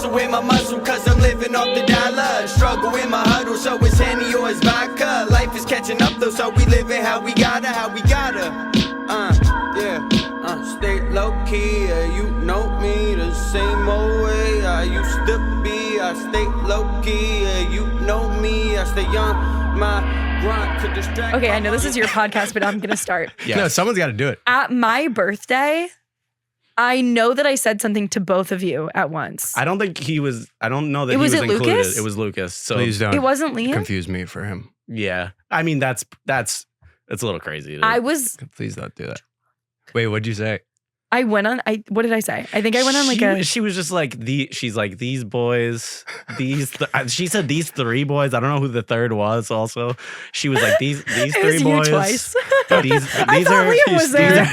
Hustle with my muscle cause I'm living off the dollar. Struggle in my huddle so it's Henny or it's vodka. Life is catching up though so we living how we gotta. Stay low key, you know me the same old way I used to be. I stay low key, you know me. I stay on my grind to distract. Okay, I know this is your podcast, but I'm gonna start. Yes. No, someone's got to do it. At my birthday, I know that I said something to both of you at once. I don't think he was. I don't know that he was included. Lucas? It was Lucas. So Please don't. It wasn't Liam? Confuse me for him. yeah, I mean that's it's a little crazy. Please don't do that. Wait, what'd you say? What did I say? I think I went on She was just like she's like these boys, she said these three boys. I don't know who the third was. Also, she was like these it three was boys. You twice. These I thought Liam was there.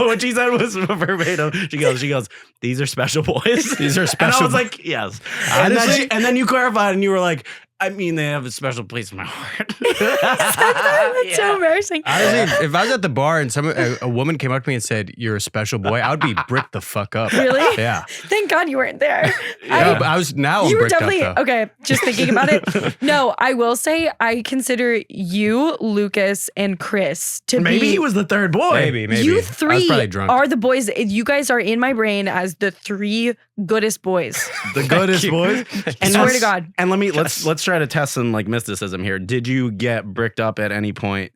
What she said was verbatim. She goes, these are special boys. These are special. And I was like, yes. And then you clarified and you were like, I mean, they have a special place in my heart. That's so embarrassing. Honestly, if I was at the bar and a woman came up to me and said, "You're a special boy," I would be bricked the fuck up. Really? Yeah. Thank God you weren't there. Yeah, but I was now. You I'm were bricked definitely up, though. okay. Just thinking about it. No, I will say I consider you, Lucas, and Chris to Maybe be. he was the third boy. Maybe. You I was three probably drunk. are the boys. You guys are in my brain as the three goodest boys. The goodest boys. I swear to God. And let's try to test some like mysticism here. Did you get bricked up at any point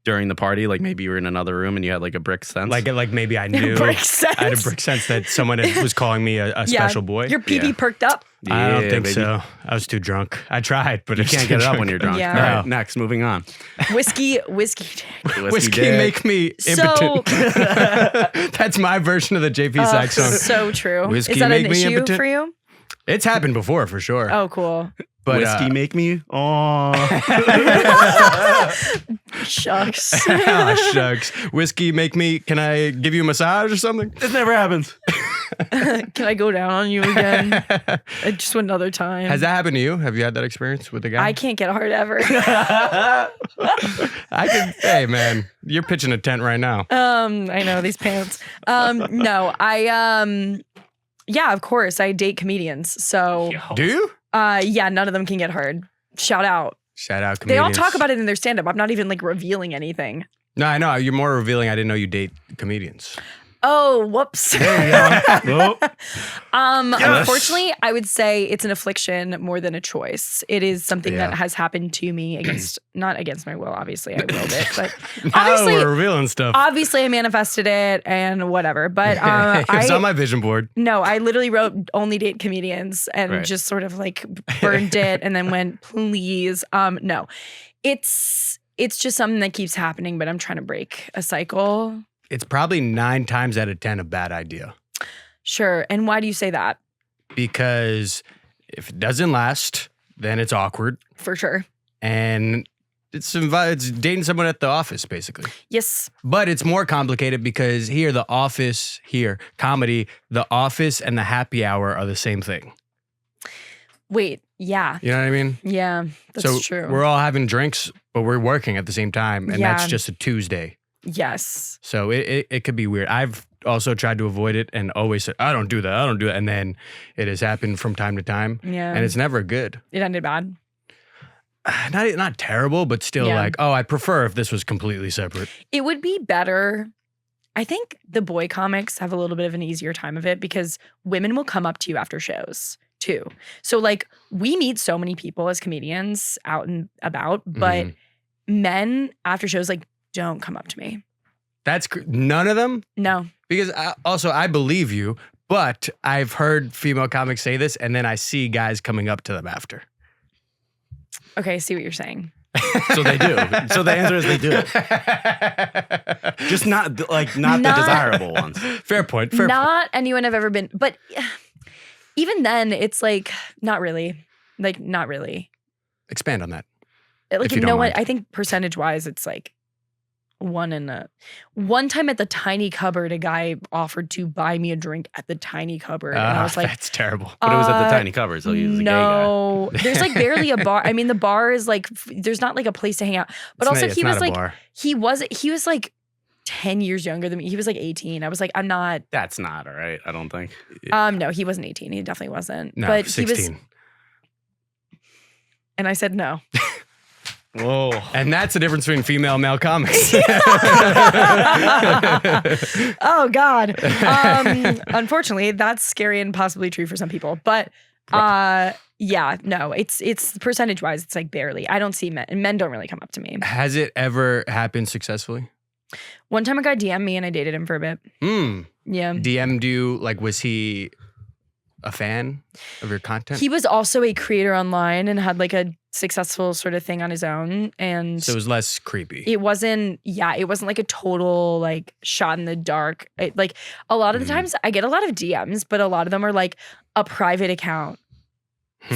during the party? Like maybe you were in another room and you had like a brick sense. Like maybe I knew. Brick sense. I had a brick sense that someone was calling me a special boy. Your PB perked up. I don't think baby. so. I was too drunk. I tried, but You can't get it up when you're drunk. Yeah. All right, No. next, moving on. Whiskey. Whiskey dick. make me impotent. That's my version of the JP Sykes song. So true. Whiskey Is that an make me issue impotent? for you? It's happened before for sure. Oh, cool. But Whiskey make me. Oh. Shucks. oh, shucks. Whiskey make me. Can I give you a massage or something? This never happens. Can I go down on you again? Just another time. Has that happened to you? Have you had that experience with a guy? I can't get hard ever. Hey man, you're pitching a tent right now. I know these pants. No, yeah, of course. I date comedians. So Do you? yeah, none of them can get hard. Shout out. Shout out They comedians. all talk about it in their stand-up. I'm not even like revealing anything. No, I know. You're more revealing. I didn't know you date comedians. Oh, whoops. There you go. Unfortunately, I would say it's an affliction more than a choice. It is something that has happened to me not against my will, obviously. I willed it, but Now we're revealing stuff. obviously I manifested it and whatever. But It's on my vision board. no, I literally wrote only date comedians and just sort of like burned it and then went, please. No, it's just something that keeps happening, but I'm trying to break a cycle. It's probably 9 times out of 10 a bad idea. Sure. And why do you say that? Because if it doesn't last, then it's awkward. For sure. And it's dating someone at the office, basically. Yes. But it's more complicated because comedy, the office and the happy hour are the same thing. Wait. Yeah. You know what I mean? Yeah. That's true. We're all having drinks, but we're working at the same time. And that's just a Tuesday. Yes. So it could be weird. I've also tried to avoid it and always said, I don't do that. And then it has happened from time to time. Yeah. And it's never good. It ended bad. Not terrible, but still like, oh, I prefer if this was completely separate. It would be better. I think the boy comics have a little bit of an easier time of it because women will come up to you after shows too. So like we meet so many people as comedians out and about, but men after shows like don't come up to me. That's none of them? No. Because I believe you, but I've heard female comics say this and then I see guys coming up to them after. Okay, I see what you're saying. So they do. So the answer is they do. Just not the desirable ones. Fair point. Not anyone I've ever been, but even then it's like, not really. Like, not really. Expand on that. Like, you don't mind. I think percentage wise, it's like one time at the Tiny Cupboard, a guy offered to buy me a drink at the Tiny Cupboard. And I was like, that's terrible. But it was at the Tiny Cupboard, so he was a gay guy. No, there's like barely a bar. I mean, the bar is like, there's not like a place to hang out. But also he was like, he was like 10 years younger than me. He was like 18. I was like, I'm not. That's not all right. I don't think. No, he wasn't 18. He definitely wasn't. No, but 16. he was. And I said no. Whoa. And that's the difference between female and male comics. Oh God. Unfortunately, that's scary and possibly true for some people. But yeah, no, it's percentage wise, it's like barely. I don't see men, and men don't really come up to me. Has it ever happened successfully? One time a guy DM'd me and I dated him for a bit. Yeah. DM'd you, like, was he a fan of your content? He was also a creator online and had like a successful sort of thing on his own. And So it was less creepy. it wasn't like a total like shot in the dark. Like a lot of the times I get a lot of DMs, but a lot of them are like a private account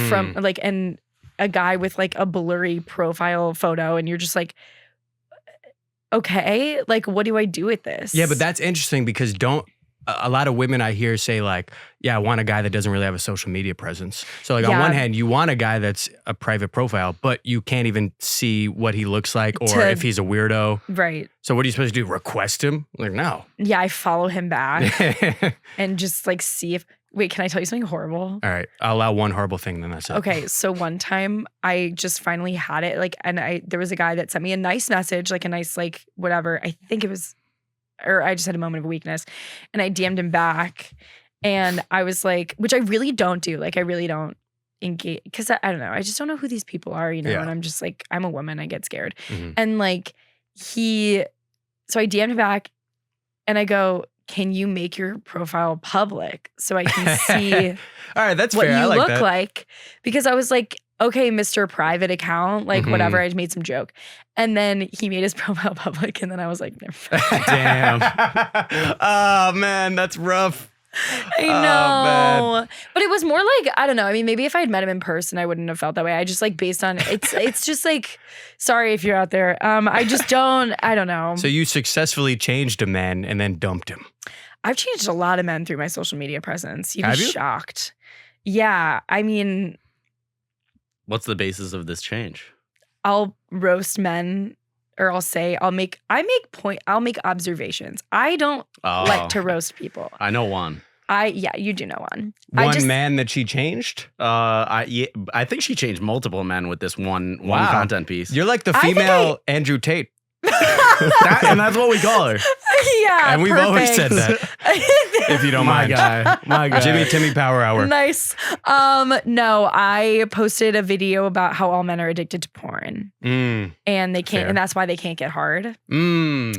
from like, and a guy with like a blurry profile photo. And you're just like, okay, like what do I do with this? Yeah, but that's interesting because a lot of women I hear say like, yeah, I want a guy that doesn't really have a social media presence. So like on Yeah. one hand, you want a guy that's a private profile, but you can't even see what he looks like or if he's a weirdo. Right. So what are you supposed to do? Request him? Like, no. Yeah, I follow him back and just like see if, wait, can I tell you something horrible? All right. I'll allow one horrible thing, then that's it. Okay, so one time I just finally had it, like, and there was a guy that sent me a nice message, like a nice, like, whatever. I think it was, or I just had a moment of weakness, and I DM'd him back, and I was like, which I really don't do, like, I really don't engage, because I don't know, I just don't know who these people are, you know, Yeah. and I'm just like, I'm a woman, I get scared, Mhm. and like, so I DM'd him back, and I go, can you make your profile public so I can see All right, that's what fair. I you like look that. like? Because I was like, okay, Mr. Private account, like Mhm. whatever. I made some joke. And then he made his profile public. And then I was like, never mind. Damn. Oh man, that's rough. I Oh, know. man. But it was more like, I don't know. I mean, maybe if I had met him in person, I wouldn't have felt that way. I just like based on it's just like, sorry if you're out there. I just I don't know. So you successfully changed a man and then dumped him. I've changed a lot of men through my social media presence. You'd Have be you? shocked. Yeah. I mean, What's the basis of this change? I'll roast men, or I'll make observations. I don't like to roast people. I know one. You do know one. One man that she changed? I think she changed multiple men with this one Wow. content piece. You're like the I think female Andrew Tate. And that's what we call her. Yeah, And we've always said that. If you don't My mind. guy. Jimmy Timmy Power Hour. Nice. No, I posted a video about how all men are addicted to porn, and they can't, Fair. and that's why they can't get hard and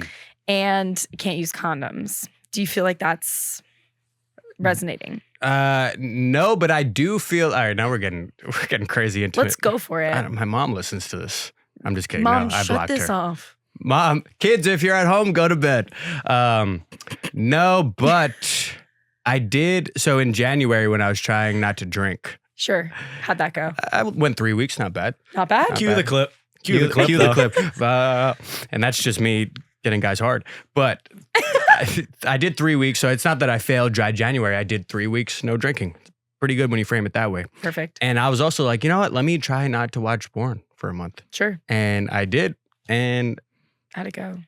can't use condoms. Do you feel like that's resonating? No, but I do feel. All right, now we're getting crazy into Let's it. go for it. My mom listens to this. I'm just kidding. Mom, no, I shut blocked this her. off. Mom, kids, if you're at home, go to bed. No, but I did. So in January, when I was trying not to drink, Sure. How'd that go? I went 3 weeks. Not bad. Not bad? Not Cue bad. the clip. Cue the though. clip. And that's just me getting guys hard. But I did 3 weeks. So it's not that I failed dry January. I did 3 weeks, no drinking. Pretty good when you frame it that way. Perfect. And I was also like, you know what? Let me try not to watch porn for a month. Sure. And I did. And How'd it go?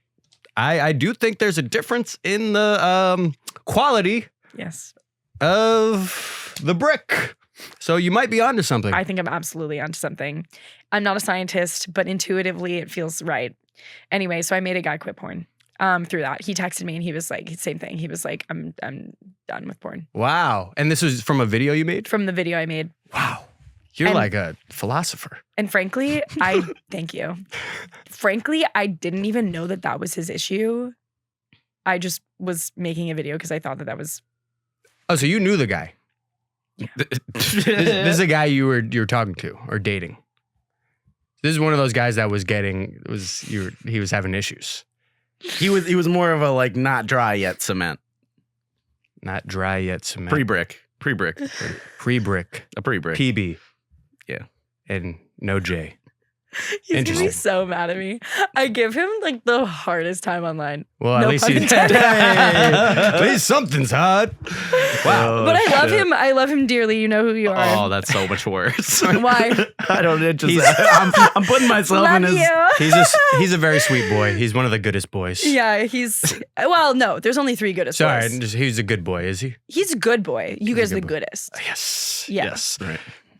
I do think there's a difference in the quality Yes. of the brick. So you might be onto something. I think I'm absolutely onto something. I'm not a scientist, but intuitively it feels right. Anyway, so I made a guy quit porn through that. He texted me and he was like, same thing. He was like, I'm done with porn. Wow. And this was from a video you made? From the video I made. Wow. You're And- like a philosopher. And frankly, thank you. Frankly, I didn't even know that was his issue. I just was making a video because I thought that was. Oh, so you knew the guy. This is a guy you were talking to or dating. This is one of those guys that he was having issues. He was more of a like not dry yet cement. Not dry yet cement. Pre-brick. Pre-brick. A pre-brick. PB. Yeah. And no J. He's gonna be Interesting. so mad at me. I give him like the hardest time online. Well, No at least pun he intended. at least something's hot. Wow. But I love him. I love him dearly. You know who you are. Oh, that's so much worse. Why? I don't. It just. He's- I'm putting myself Love in his. you. He's a very sweet boy. He's one of the goodest boys. Yeah, well, no, there's only 3 goodest Sorry, boys. he's a good boy, is he? He's a good boy. You guys are the good boy. goodest. Yes. Yeah. Yes. Right.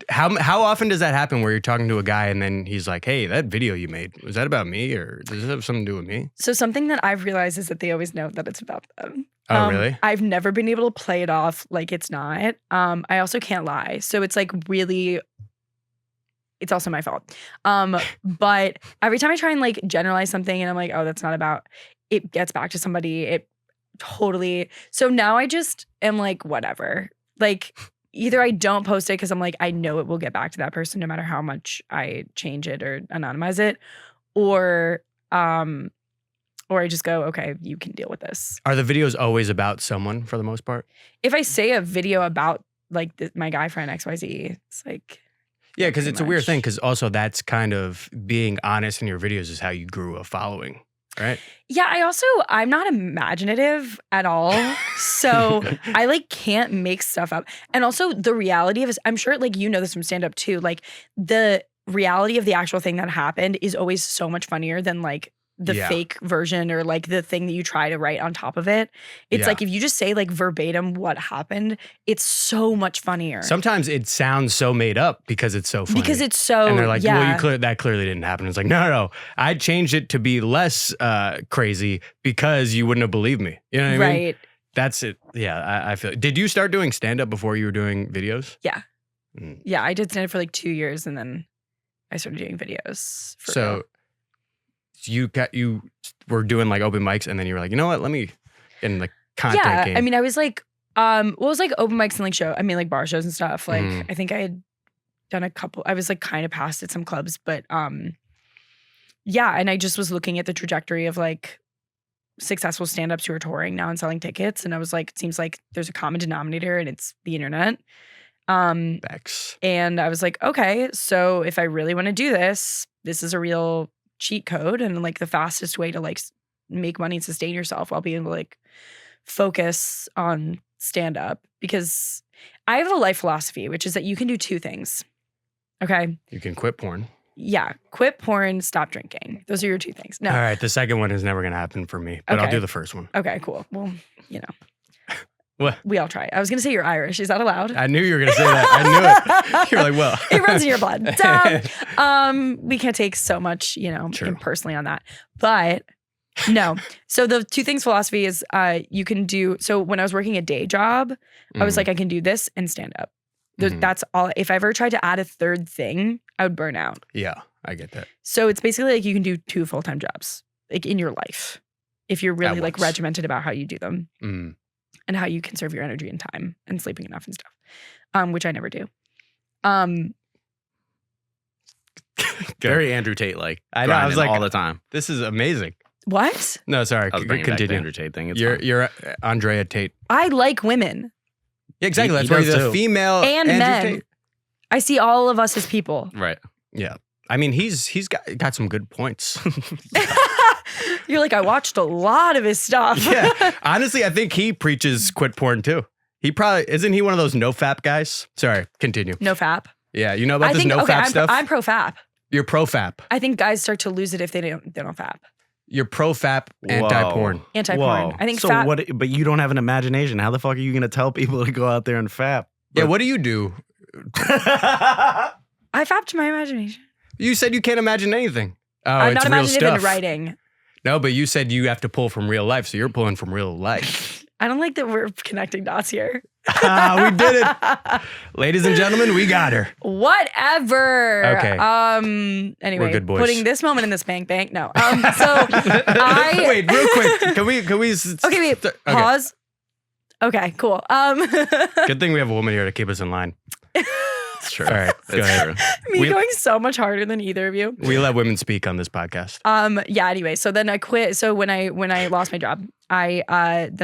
How often does that happen where you're talking to a guy and then he's like, "Hey, that video you made, was that about me or does it have something to do with me?" So something that I've realized is that they always know that it's about them. Oh, really? I've never been able to play it off like it's not. I also can't lie. So it's like really, it's also my fault. But every time I try and like generalize something and I'm like, oh, that's not about, it gets back to somebody. It totally. So now I just am like, whatever. Like either I don't post it because I'm like, I know it will get back to that person no matter how much I change it or anonymize it, or I just go, okay, you can deal with this. Are the videos always about someone for the most part? If I say a video about like my guy friend XYZ, it's like, Yeah, because too it's a weird much. thing because also that's kind of being honest in your videos is how you grew a following, right? yeah, I'm not imaginative at all. So I like can't make stuff up. And also the reality of it, I'm sure like you know this from stand up too, like the reality of the actual thing that happened is always so much funnier than like the Yeah. fake version or like the thing that you try to write on top of it. It's Yeah. like if you just say like verbatim what happened, it's so much funnier. Sometimes it sounds so made up because it's so funny. Because it's so, and they're like, yeah. well, that clearly didn't happen. It's like, no. I changed it to be less crazy because you wouldn't have believed me. You know what I mean? Right. That's it. Yeah, I feel. Did you start doing stand up before you were doing videos? Yeah. Mm. Yeah, I did stand up for like 2 years and then I started doing videos. For So real. you were doing like open mics, and then you were like, you know what? Let me get in the content yeah, game. I mean, I was like, well, it was like open mics and like like bar shows and stuff. Like, Mm. I think I had done a couple. I was like kind of past at some clubs, but yeah, and I just was looking at the trajectory of like successful stand-ups who are touring now and selling tickets, and I was like, it seems like there's a common denominator, and it's the internet. Bex. And I was like, okay, so if I really want to do this, this is a real cheat code and like the fastest way to like make money and sustain yourself while being able to like focus on stand up, because I have a life philosophy, which is that you can do 2 things. Okay. You can quit porn. Yeah. Quit porn, stop drinking. Those are your 2 things. No. All right. The second one is never going to happen for me, but I'll Okay. do the first one. Okay, cool. Well, you know. What? We all try. I was going to say you're Irish. Is that allowed? I knew you were going to say that. I knew it. You're like, well. It runs in your blood. Duh. We can't take so much, True. personally on that. But no. So the 2 things philosophy is you can do, so when I was working a day job, I was Mm. like, I can do this and stand up. Mhm. That's all. If I ever tried to add a 3rd thing, I would burn out. Yeah, I get that. So it's basically like you can do 2 full-time jobs like in your life if you're really like once. regimented about how you do them Mm. and how you conserve your energy and time and sleeping enough and stuff, which I never do. Very Andrew Tate like. I know, I was like- all the time. This is amazing. What? No, sorry. I was bringing back the Continue. Andrew Tate thing. It's You're fine. you're Andrea Tate. I like women Yeah, exactly. He That's why does he's a too. female and Andrew men. Tate. I see all of us as people. right. Yeah. I mean, he's got some good points. You're like, I watched a lot of his stuff. Yeah. Honestly, I think he preaches quit porn too. He probably isn't he one of those no fap guys? Sorry, continue. No fap. Yeah, you know about I this think no fap I'm, stuff? I'm pro fap. You're pro fap. I think guys start to lose it if they don't fap. You're pro fap, anti porn. Anti porn. Whoa. I think so fap. what? But you don't have an imagination. How the fuck are you gonna tell people to go out there and fap? Yeah, what do you do? I fapped my imagination. You said you can't imagine anything. Oh, I'm it's not real imaginative stuff. in writing. No, but you said you have to pull from real life, so you're pulling from real life. I don't like that we're connecting dots here. We did it. Ladies and gentlemen, we got her. Whatever. Okay. Anyway, We're good boys. putting this moment in this bank. No. So I Wait, real quick. Can we Okay, wait. Okay. Pause. Okay, cool. Good thing we have a woman here to keep us in line. It's true. All right, go It's ahead. true. Me We- going so much harder than either of you. We let women speak on this podcast. Yeah, anyway, so then I quit. So when I lost my job, then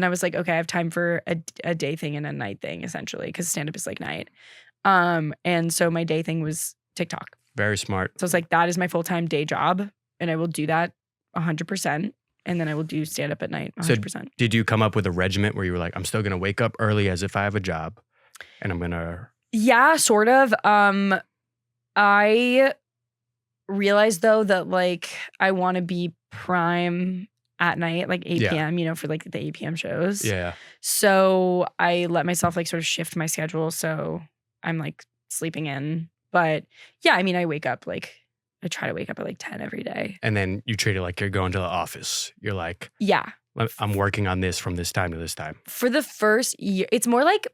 I was like, okay, I have time for a day thing and a night thing, essentially, because stand-up is like night. And so my day thing was TikTok. Very smart. So it's like that is my full-time day job, and I will do that 100%, and then I will do stand-up at night 100%. Did you come up with a regiment where you were like, I'm still going to wake up early as if I have a job, and I'm going to... Yeah, sort of. I realized though that like I want to be prime at night, like 8 p.m., you know, for like the 8 p.m. shows. Yeah. So I let myself like sort of shift my schedule. So I'm like sleeping in. But yeah, I mean, I try to wake up at like 10 every day. And then you treat it like you're going to the office. You're like, yeah, I'm working on this from this time to this time. For the first year, it's more like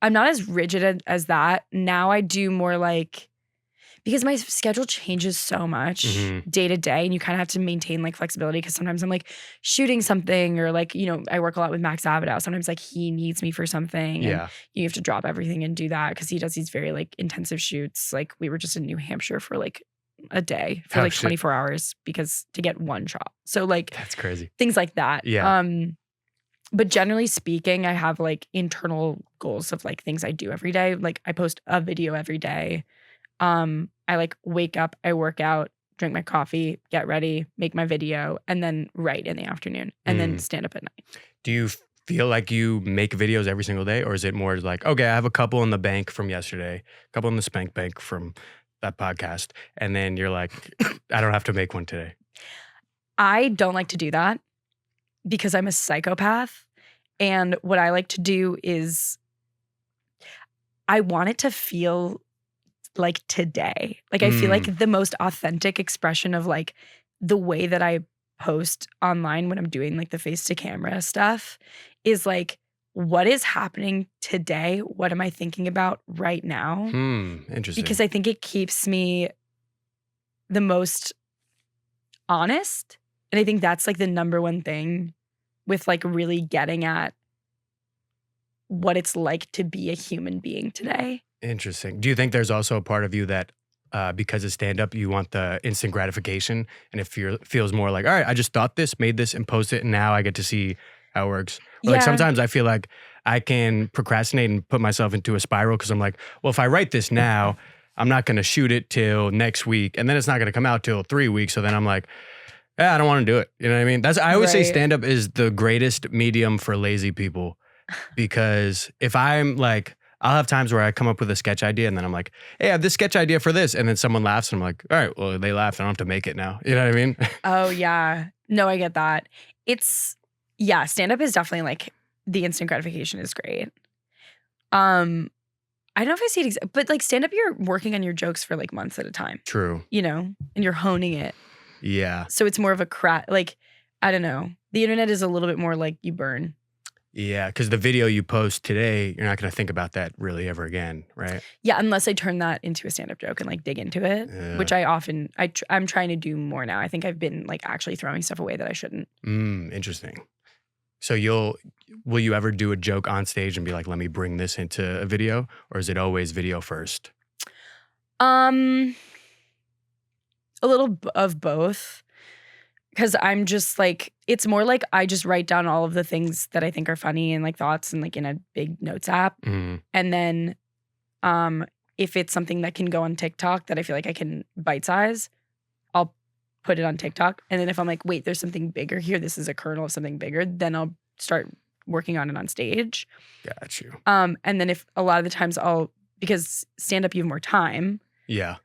I'm not as rigid as that. Now I do more like, because my schedule changes so much day to day, and you kind of have to maintain like flexibility, because sometimes I'm like shooting something, or like, you know, I work a lot with Max Avidow. Sometimes like he needs me for something, and you have to drop everything and do that, because he does these very like intensive shoots. Like we were just in New Hampshire for like a day for 24 hours to get one shot. So like that's crazy. Things like that. Yeah. But generally speaking, I have like internal goals of like things I do every day. Like I post a video every day. I like wake up, I work out, drink my coffee, get ready, make my video, and then write in the afternoon, and then stand up at night. Do you feel like you make videos every single day, or is it more like, okay, I have a couple in the bank from yesterday, a couple in the spank bank from that podcast, and then you're like, I don't have to make one today? I don't like to do that because I'm a psychopath. And what I like to do is I want it to feel like today. Like I feel like the most authentic expression of like the way that I post online when I'm doing like the face to camera stuff is like, what is happening today? What am I thinking about right now? Interesting. Because I think it keeps me the most honest. And I think that's like the number one thing with like really getting at what it's like to be a human being today. Interesting. Do you think there's also a part of you that because of stand-up, you want the instant gratification, and it feels more like, all right, I just thought this, made this, and posted it, and now I get to see how it works? Or like sometimes I feel like I can procrastinate and put myself into a spiral, because I'm like, well, if I write this now, I'm not going to shoot it till next week, and then it's not going to come out till 3 weeks. So then I'm like, yeah, I don't want to do it. You know what I mean? I always say stand-up is the greatest medium for lazy people, because if I'm like, I'll have times where I come up with a sketch idea, and then I'm like, hey, I have this sketch idea for this. And then someone laughs, and I'm like, all right, well, they laughed. I don't have to make it now. You know what I mean? Oh, yeah. No, I get that. Stand-up is definitely like, the instant gratification is great. I don't know if I see it, but like stand-up, you're working on your jokes for like months at a time. True. You know, and you're honing it. Yeah. So it's more of a like, I don't know. The internet is a little bit more like you burn. Yeah, because the video you post today, you're not going to think about that really ever again, right? Yeah, unless I turn that into a stand-up joke and like dig into it, which I'm trying to do more now. I think I've been like actually throwing stuff away that I shouldn't. Interesting. So will you ever do a joke on stage and be like, let me bring this into a video? Or is it always video first? A little of both. Because I'm just like, it's more like I just write down all of the things that I think are funny and like thoughts and like in a big notes app. And then if it's something that can go on TikTok that I feel like I can bite size, I'll put it on TikTok. And then if I'm like, wait, there's something bigger here, this is a kernel of something bigger, then I'll start working on it on stage. Got you. And then if a lot of the times because stand up, you have more time. Yeah.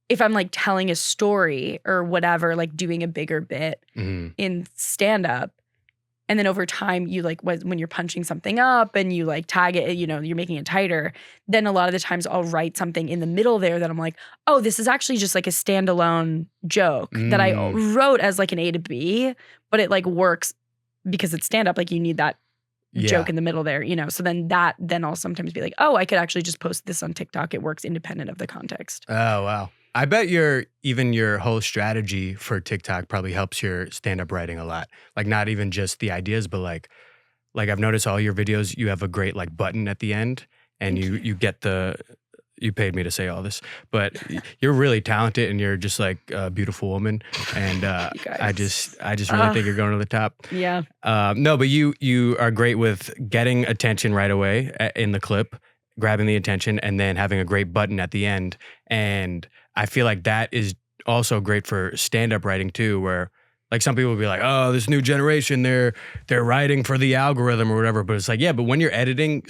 If I'm like telling a story or whatever, like doing a bigger bit in stand up, and then over time you like when you're punching something up and you like tag it, you know, you're making it tighter, then a lot of the times I'll write something in the middle there that I'm like, oh, this is actually just like a standalone joke that I wrote as like an A to B, but it like works because it's stand up. Like you need that joke in the middle there, you know? So then I'll sometimes be like, oh, I could actually just post this on TikTok. It works independent of the context. Oh, wow. I bet your whole strategy for TikTok probably helps your stand-up writing a lot. Like not even just the ideas, but like I've noticed all your videos, you have a great like button at the end, and you get you paid me to say all this, but you're really talented and you're just like a beautiful woman. And I just really think you're going to the top. Yeah. No, but you are great with getting attention right away in the clip. grabbing the attention and then having a great button at the end. And I feel like that is also great for stand-up writing too, where like some people will be like, oh, this new generation, they're writing for the algorithm or whatever. But it's like, yeah, but when you're editing,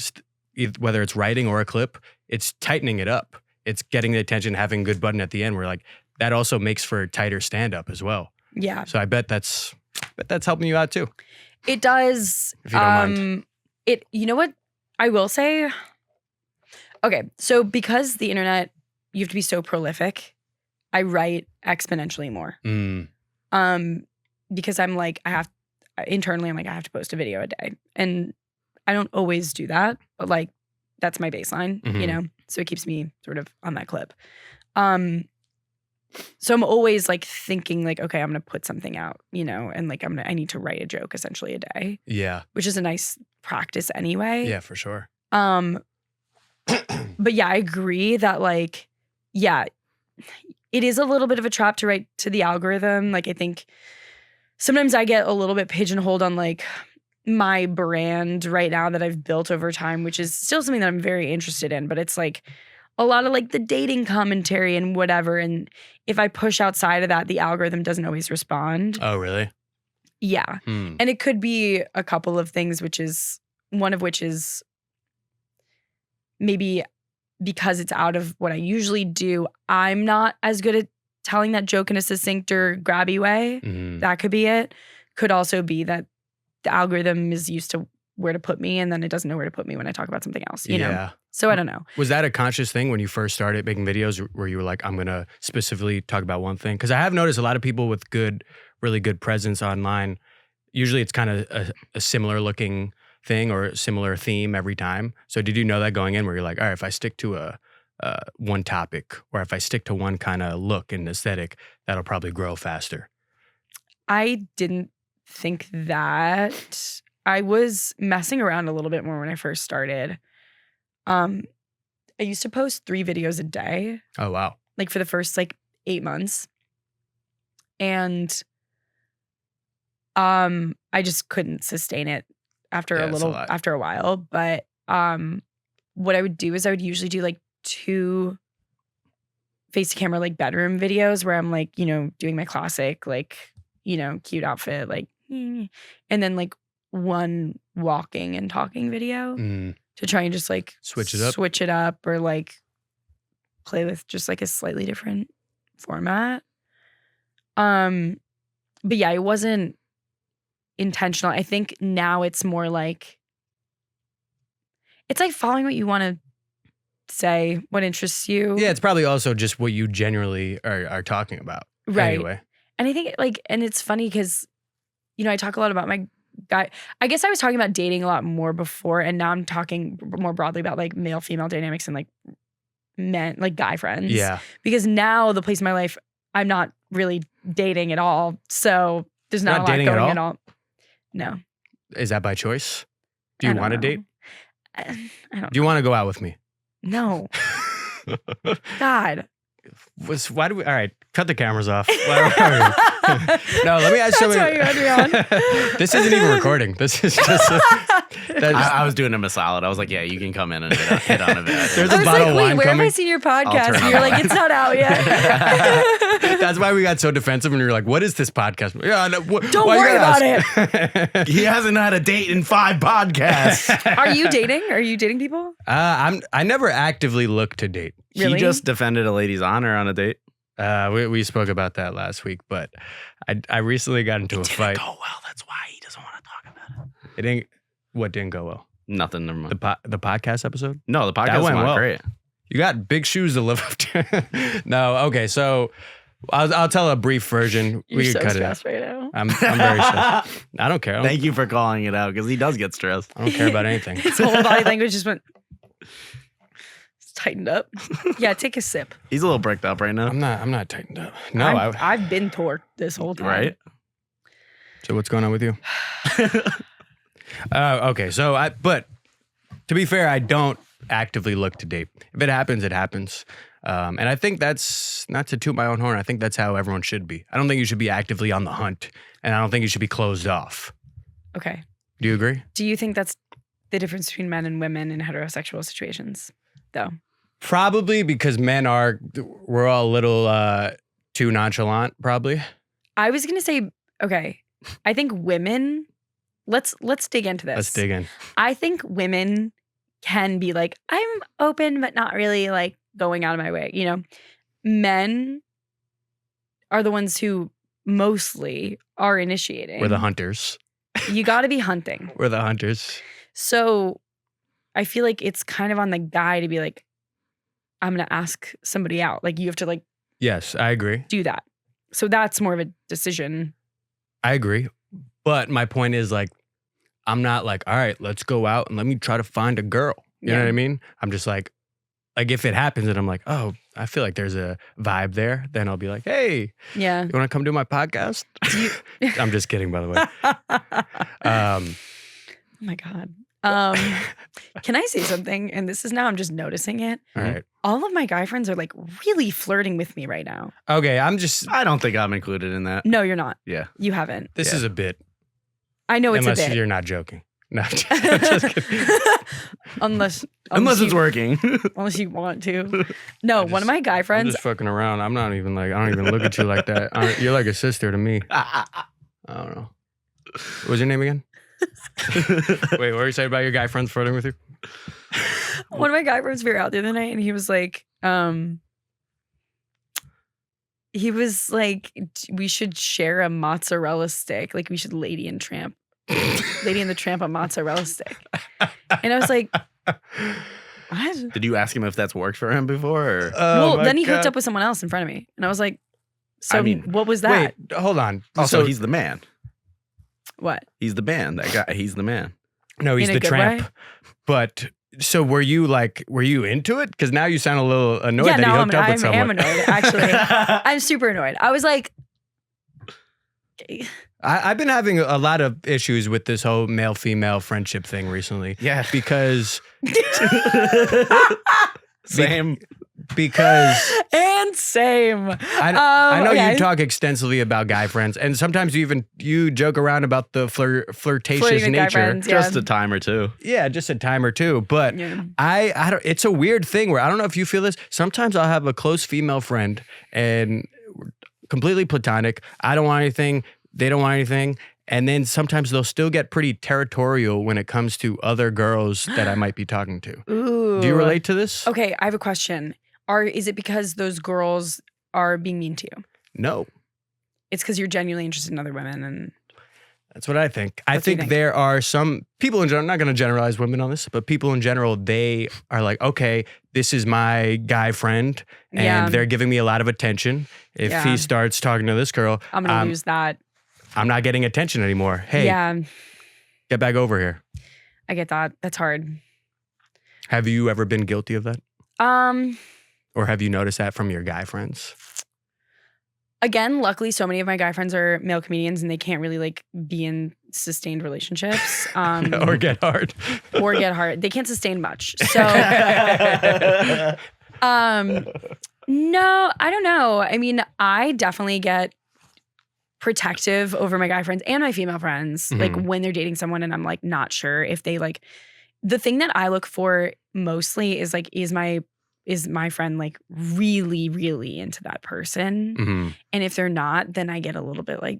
whether it's writing or a clip, it's tightening it up. It's getting the attention, having a good button at the end where like that also makes for tighter stand-up as well. Yeah. So I bet that's helping you out too. It does. If you don't mind. You know what I will say? Okay, so because the internet, you have to be so prolific, I write exponentially more. Because I'm like, internally, I'm like, I have to post a video a day. And I don't always do that, but like, that's my baseline, you know? So it keeps me sort of on that clip. So I'm always like thinking like, okay, I'm going to put something out, you know? And like, I need to write a joke essentially a day. Yeah. Which is a nice practice anyway. Yeah, for sure. But yeah, I agree that like, yeah, it is a little bit of a trap to write to the algorithm. Like I think sometimes I get a little bit pigeonholed on like my brand right now that I've built over time, which is still something that I'm very interested in, but it's like a lot of like the dating commentary and whatever. And if I push outside of that, the algorithm doesn't always respond. Oh, really? Yeah. And it could be a couple of things, one of which is maybe because it's out of what I usually do, I'm not as good at telling that joke in a succinct or grabby way. That could be it. Could also be that the algorithm is used to where to put me and then it doesn't know where to put me when I talk about something else, you know? So I don't know. Was that a conscious thing when you first started making videos where you were like, I'm going to specifically talk about one thing? Because I have noticed a lot of people with really good presence online, usually it's kind of a similar looking thing or a similar theme every time. So did you know that going in where you're like, all right, if I stick to one topic or if I stick to one kind of look and aesthetic, that'll probably grow faster? I didn't think that. I was messing around a little bit more when I first started. I used to post 3 videos a day. Oh, wow. Like for the first like 8 months. And I just couldn't sustain it after after a while. But what I would do is I would usually do like 2 face to camera like bedroom videos where I'm like, you know, doing my classic like, you know, cute outfit, like, and then like 1 walking and talking video to try and just like switch it up or like play with just like a slightly different format. But yeah, it wasn't intentional. I think now it's more like, it's like following what you want to say, what interests you. Yeah, it's probably also just what you generally are talking about. Right. Anyway. And I think like, and it's funny because, you know, I talk a lot about my guy. I guess I was talking about dating a lot more before, and now I'm talking more broadly about like male-female dynamics and like men, like guy friends. Yeah. Because now the place in my life, I'm not really dating at all. So there's not a lot going at all. No. Is that by choice? Do you want to date? I don't know. Do you want to go out with me? No. God. Why do we? All right, cut the cameras off. No, let me ask you. That's why you had me on. This isn't even recording. This is just. I was doing him a solid. I was like, yeah, you can come in and hit on a bit. There's a bottle of wine where coming. have I seen your podcast? And you're like, it's not out yet. That's why we got so defensive, and you're like, what is this podcast? Yeah, no, don't worry about it. He hasn't had a date in 5 podcasts. Are you dating? Are you dating people? I never actively look to date. Really? He just defended a lady's honor on a date. We spoke about that last week, but I recently got into a fight. Didn't go well. That's why he doesn't want to talk about it. It didn't. What didn't go well? Nothing. Never mind. The podcast episode? No, the podcast went well. great. You got big shoes to live up to. No, okay. So I'll tell a brief version. You're we so can cut stressed it out. right now. I'm very stressed. I don't care. Thank you for calling it out because he does get stressed. I don't care about anything. His whole body language just went. Tightened up. Yeah, take a sip. He's a little bricked up right now. I'm not tightened up. No, I've been torqued this whole time. Right? So what's going on with you? Okay, so but to be fair, I don't actively look to date. If it happens, it happens. And I think that's, not to toot my own horn, I think that's how everyone should be. I don't think you should be actively on the hunt, and I don't think you should be closed off. Okay. Do you agree? Do you think that's the difference between men and women in heterosexual situations, though? Probably because we're all a little too nonchalant, probably. I was gonna say, okay, I think women. Let's dig into this. Let's dig in. I think women can be like, I'm open, but not really like going out of my way. You know, men are the ones who mostly are initiating. We're the hunters. You got to be hunting. We're the hunters. So I feel like it's kind of on the guy to be like, I'm going to ask somebody out. Like you have to like. Yes, I agree. Do that. So that's more of a decision. I agree. But my point is like, I'm not like, all right, let's go out and let me try to find a girl. You know what I mean? I'm just like if it happens and I'm like, oh, I feel like there's a vibe there, then I'll be like, hey, yeah, you want to come do my podcast? I'm just kidding, by the way. Oh my God. Can I say something? And this is now I'm just noticing it. All right. All of my guy friends are like really flirting with me right now. Okay, I don't think I'm included in that. No, you're not. Yeah. You haven't. This is a bit. I know it's Unless a bit. you're not joking. No, just kidding. unless it's working. Unless you want to. No, one of my guy I'm friends. just fucking around. I'm not even like, I don't even look at you like that. You're like a sister to me. I don't know. What's your name again? Wait, what were you saying about your guy friends flirting with you? One of my guy friends we were out the other night and he was like, we should share a mozzarella stick. Like we should Lady and the Tramp a mozzarella stick. And I was like, what? Did you ask him if that's worked for him before? Or? Well, then he hooked up with someone else in front of me. And I was like, so what was that? Wait, hold on. Also, he's the man. What? He's the man. That guy, he's the man. No, he's In a the good tramp. way? But so were you into it? Because now you sound a little annoyed that he hooked up with someone. I am annoyed, actually. I'm super annoyed. I was like, okay. I've been having a lot of issues with this whole male-female friendship thing recently. Yeah. Because Same. Because and same. I know okay. you talk extensively about guy friends, and sometimes you joke around about the flirtatious Flirting with guy nature. friends, yeah. Just a time or two. Yeah, just a time or two. But Yeah. I don't. It's a weird thing where I don't know if you feel this. Sometimes I'll have a close female friend and completely platonic. I don't want anything. They don't want anything. And then sometimes they'll still get pretty territorial when it comes to other girls that I might be talking to. Ooh. Do you relate to this? Okay, I have a question. Is it because those girls are being mean to you? No. It's because you're genuinely interested in other women, and That's what I think. What I do you think think? there are some people in general, I'm not going to generalize women on this, but people in general, they are like, okay, this is my guy friend and Yeah. they're giving me a lot of attention. If Yeah. he starts talking to this girl, I'm gonna lose that. I'm not getting attention anymore. Hey, Yeah, get back over here. I get that. That's hard. Have you ever been guilty of that? Or have you noticed that from your guy friends? Again, luckily, so many of my guy friends are male comedians, and they can't really like be in sustained relationships. Or get hard. or get hard. They can't sustain much. So, no, I don't know. I mean, I definitely get protective over my guy friends and my female friends, like when they're dating someone and I'm like not sure if they like. The thing that I look for mostly is like, is my friend like really, really into that person? Mhm. And if they're not, then I get a little bit like,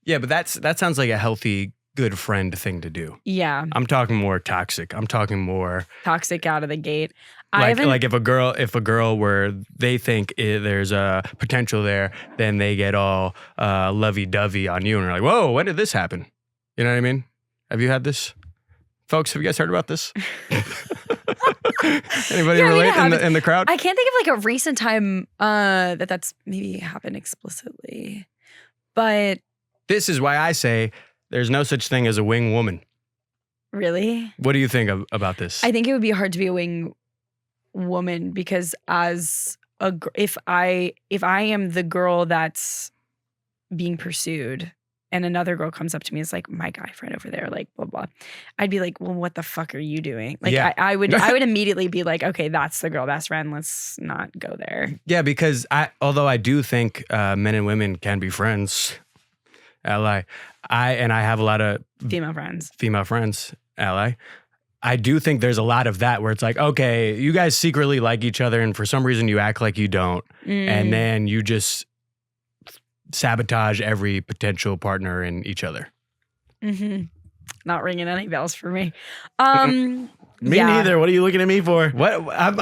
Yeah, but that sounds like a healthy, good friend thing to do. yeah, I'm talking more toxic. I'm talking more toxic out of the gate. I like haven't, like if a girl where they think there's a potential there, then they get all lovey-dovey on you and are like, whoa, when did this happen? You know what I mean? Have you had this? Folks, have you guys heard about this? Anybody Yeah, I mean, relate it happens. in the crowd? I can't think of like a recent time that's maybe happened explicitly, but This is why I say there's no such thing as a wing woman. really, What do you think about this? I think it would be hard to be a wing woman because as if I am the girl that's being pursued and another girl comes up to me, it's like my guy friend over there, like blah blah. I'd be like, well, what the fuck are you doing? Like Yeah. I would immediately be like, okay, that's the girl best friend. Let's not go there. Yeah, because although I do think men and women can be friends, I have a lot of Female friends. female friends, ally. I do think there's a lot of that where it's like, okay, you guys secretly like each other and for some reason you act like you don't. And then you just sabotage every potential partner in each other. Not ringing any bells for me. Me neither. What are you looking at me for? What? I'm We've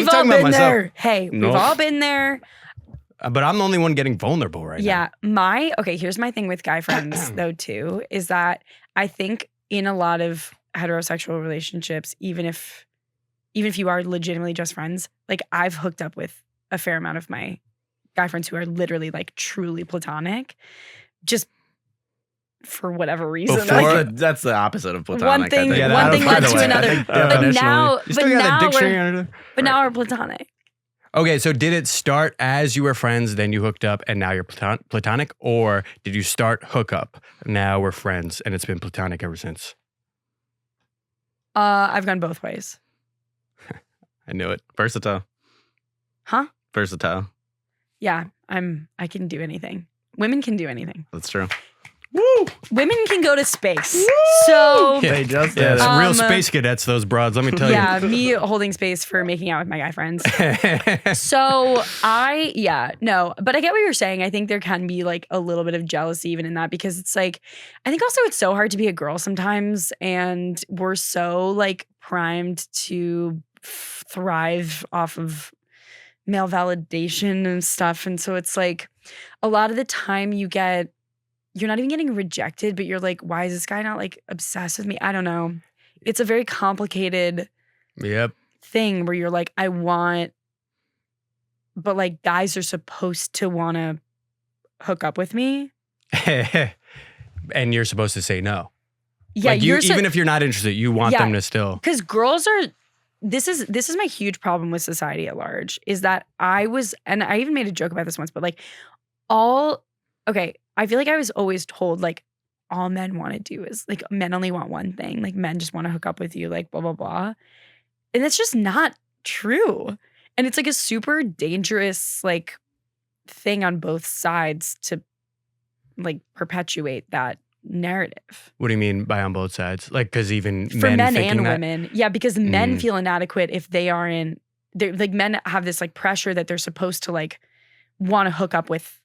all talking about been myself. there. Hey, Nope. we've all been there. But I'm the only one getting vulnerable right now. Yeah. Here's my thing with guy friends though too, is that I think in a lot of heterosexual relationships, even if you are legitimately just friends, like I've hooked up with a fair amount of my guy friends who are literally like truly platonic, just for whatever reason. That's the opposite of platonic. One thing, I think. one thing led to another. But now we're platonic. Okay, so did it start as you were friends, then you hooked up, and now you're platonic? Or did you start hookup, now we're friends, and it's been platonic ever since? I've gone both ways. I knew it. Versatile. Huh? Versatile. Yeah, I can do anything. Women can do anything. That's true. Woo! Women can go to space. So They just Yeah, did. some real space cadets, those broads, let me tell yeah, me holding space for making out with my guy friends. you. So but I get what you're saying. I think there can be like a little bit of jealousy even in that, because it's like, I think also it's so hard to be a girl sometimes, and we're so like primed to thrive off of male validation and stuff. And so it's like a lot of the time you're not even getting rejected, but you're like, why is this guy not like obsessed with me? I don't know. It's a very complicated Yep. thing where you're like, but like guys are supposed to want to hook up with me. And you're supposed to say no. Yeah, like even if you're not interested, you want them to still. Because girls are. This is my huge problem with society at large, is that and I even made a joke about this once, but like I feel like I was always told like all men want to do is like men only want one thing. Like men just want to hook up with you, like blah, blah, blah. And that's just not true. And it's like a super dangerous like thing on both sides to like perpetuate that narrative. What do you mean by on both sides? Like, because even For men and that? women. Yeah, because men feel inadequate if they aren't, like men have this like pressure that they're supposed to like want to hook up with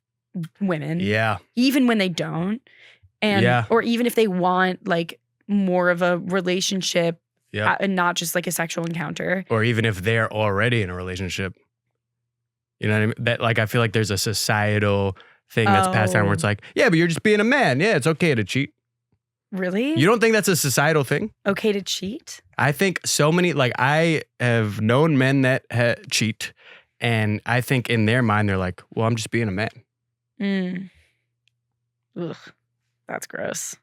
women. Yeah. Even when they don't. And or even if they want like more of a relationship and not just like a sexual encounter. Or even if they're already in a relationship. You know what I mean? That like I feel like there's a societal thing that's passed down where it's like, yeah, but you're just being a man. Yeah, it's okay to cheat. Really? You don't think that's a societal thing? Okay to cheat? I think so many, like I have known men that cheat, and I think in their mind they're like, well, I'm just being a man. Ugh, that's gross.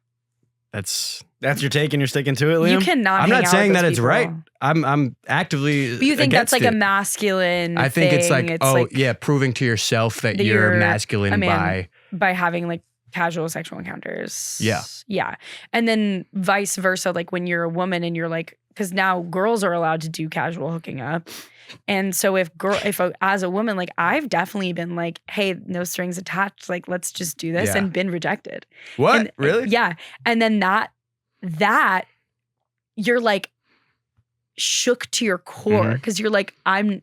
That's your take and you're sticking to it, Liam? You cannot. I'm hang not out saying with that those it's people. right. I'm actively. But you think that's against like it. a masculine I think thing. it's like, like, yeah, proving to yourself that that you're you're masculine a man. By having like casual sexual encounters. Yeah. Yeah. And then vice versa, like when you're a woman and you're like, because now girls are allowed to do casual hooking up. And so as a woman, like I've definitely been like, hey, no strings attached, like let's just do this, and been rejected. What? And, really? Yeah. And then that you're like shook to your core because you're like, am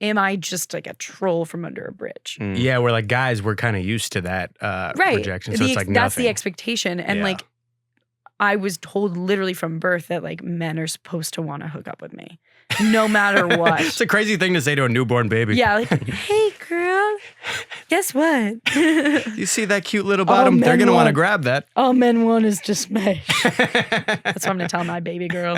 I just like a troll from under a bridge? Yeah, we're like guys, we're kind of used to that rejection. So it's like that's nothing. the expectation. And like I was told literally from birth that like men are supposed to want to hook up with me. No matter what. It's a crazy thing to say to a newborn baby. Yeah, like, hey girl, guess what? You see that cute little bottom? They're gonna want to grab that. All men want is just me. That's what I'm gonna tell my baby girl.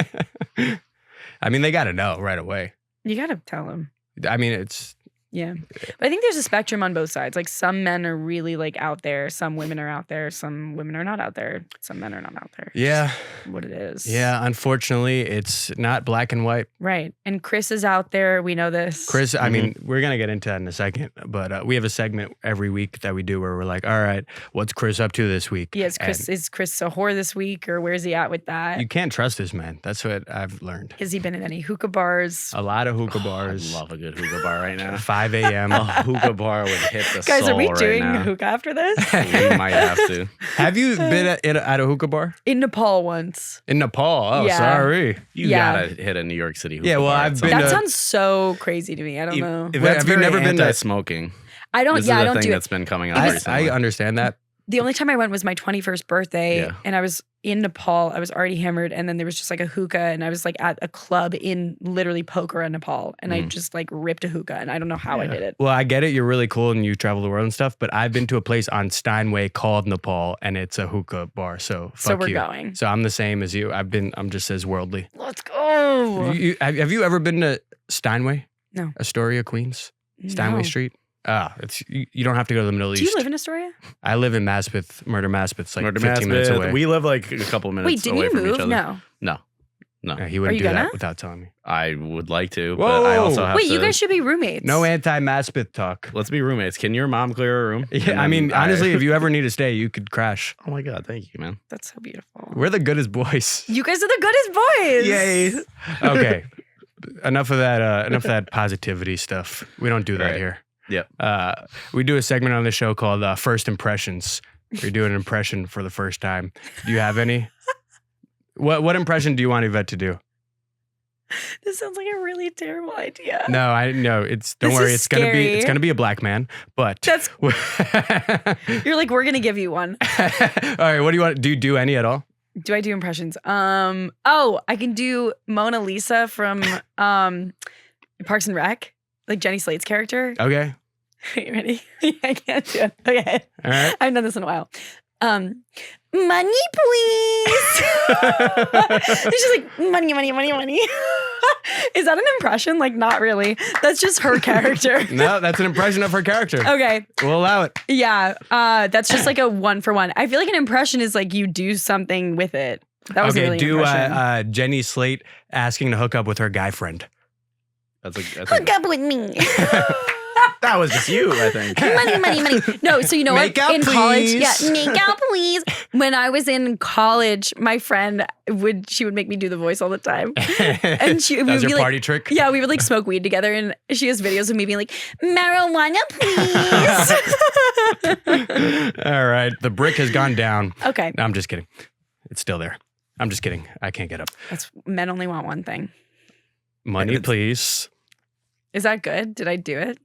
I mean, they gotta know right away. You gotta tell them. I mean, it's Yeah. But I think there's a spectrum on both sides. Like some men are really like out there. Some women are out there. Some women are not out there. Some men are not out there. Yeah. Just what it is. Yeah. Unfortunately, it's not black and white. Right. And Chris is out there. We know this. Chris, I mean, we're going to get into that in a second, but we have a segment every week that we do where we're like, all right, what's Chris up to this week? Yeah, is Chris a whore this week, or where's he at with that? You can't trust this man. That's what I've learned. Has he been in any hookah bars? A lot of hookah bars. I love a good hookah bar right now. 5 5 a.m. A hookah bar would hit the Guys, soul are we right doing now. hookah after this? We might have to. Have you been at a hookah bar? In Nepal once. In Nepal? Oh, Yeah. sorry. You Yeah. gotta hit a New York City hookah Yeah, well, bar at I've some been point. That to- sounds so crazy to me. I don't know. If Wait, that's have you very never been to- anti-smoking. I don't. This Yeah, is I a don't thing do it. that's been coming up I recently. understand that. The only time I went was my 21st birthday, Yeah. and I was in Nepal. I was already hammered, and then there was just like a hookah, and I was like at a club in literally Pokhara, Nepal, and I just like ripped a hookah, and I don't know how I did it. Well, I get it. You're really cool and you travel the world and stuff, but I've been to a place on Steinway called Nepal, and it's a hookah bar. So So fuck we're you. going. So I'm the same as you. I'm just as worldly. Let's go. Have you ever been to Steinway? No. Astoria, Queens? Steinway No. Street? It's you don't have to go to the Middle Do East. you live in Astoria? I live in Maspeth, Murder Maspeth. It's like Murder 15 minutes Maspeth. away. We live like a couple minutes Wait, didn't away you from move? each other. No. No. Yeah, he wouldn't you do gonna? that without telling me. I would like to, but I Whoa. also have Wait, to. you guys should be roommates. No anti-Maspeth talk. Let's be roommates. Can your mom clear a room? Yeah, And I then mean, honestly, if you ever need to stay, you could crash. Oh my God, thank you, man. That's so beautiful. We're the goodest boys. You guys are the goodest boys. Yay. Okay, enough of that. Enough of that positivity stuff. We don't do that Right. here. Yep. We do a segment on the show called First Impressions. We do an impression for the first time. Do you have any? What impression do you want Yvette to do? This sounds like a really terrible idea. No, I know it's. Don't This worry, is it's scary. gonna be a black man. But That's. all You're like, we're gonna give you one. right, what do you want? Do you do any at all? Do I do impressions? Oh, I can do Mona Lisa from Parks and Rec, like Jenny Slate's character. Okay, Are you ready? I can't do it. Okay. all right. I haven't done this in a while. Money, please. She's like, money, money, money, money. Is that an impression? Like, not really. That's just her character. No, that's an impression of her character. Okay. We'll allow it. Yeah. That's just like a 1-for-1. I feel like an impression is like you do something with it. That was Okay, really an do impression. Jenny Slate asking to hook up with her guy friend. Hook up with me. That was just you, I think. Money, money, money. No, so you know Make what? out, In college, please. yeah, make out, please. When I was in college, my friend she would make me do the voice all the time. And we That was would your be like, party trick? yeah, we would like smoke weed together, and she has videos of me being like, marijuana, please. All right. The brick has gone down. Okay, No, I'm just kidding. It's still there. I'm just kidding. I can't get up. that's men only want one thing. Money, please. Is that good? Did I do it?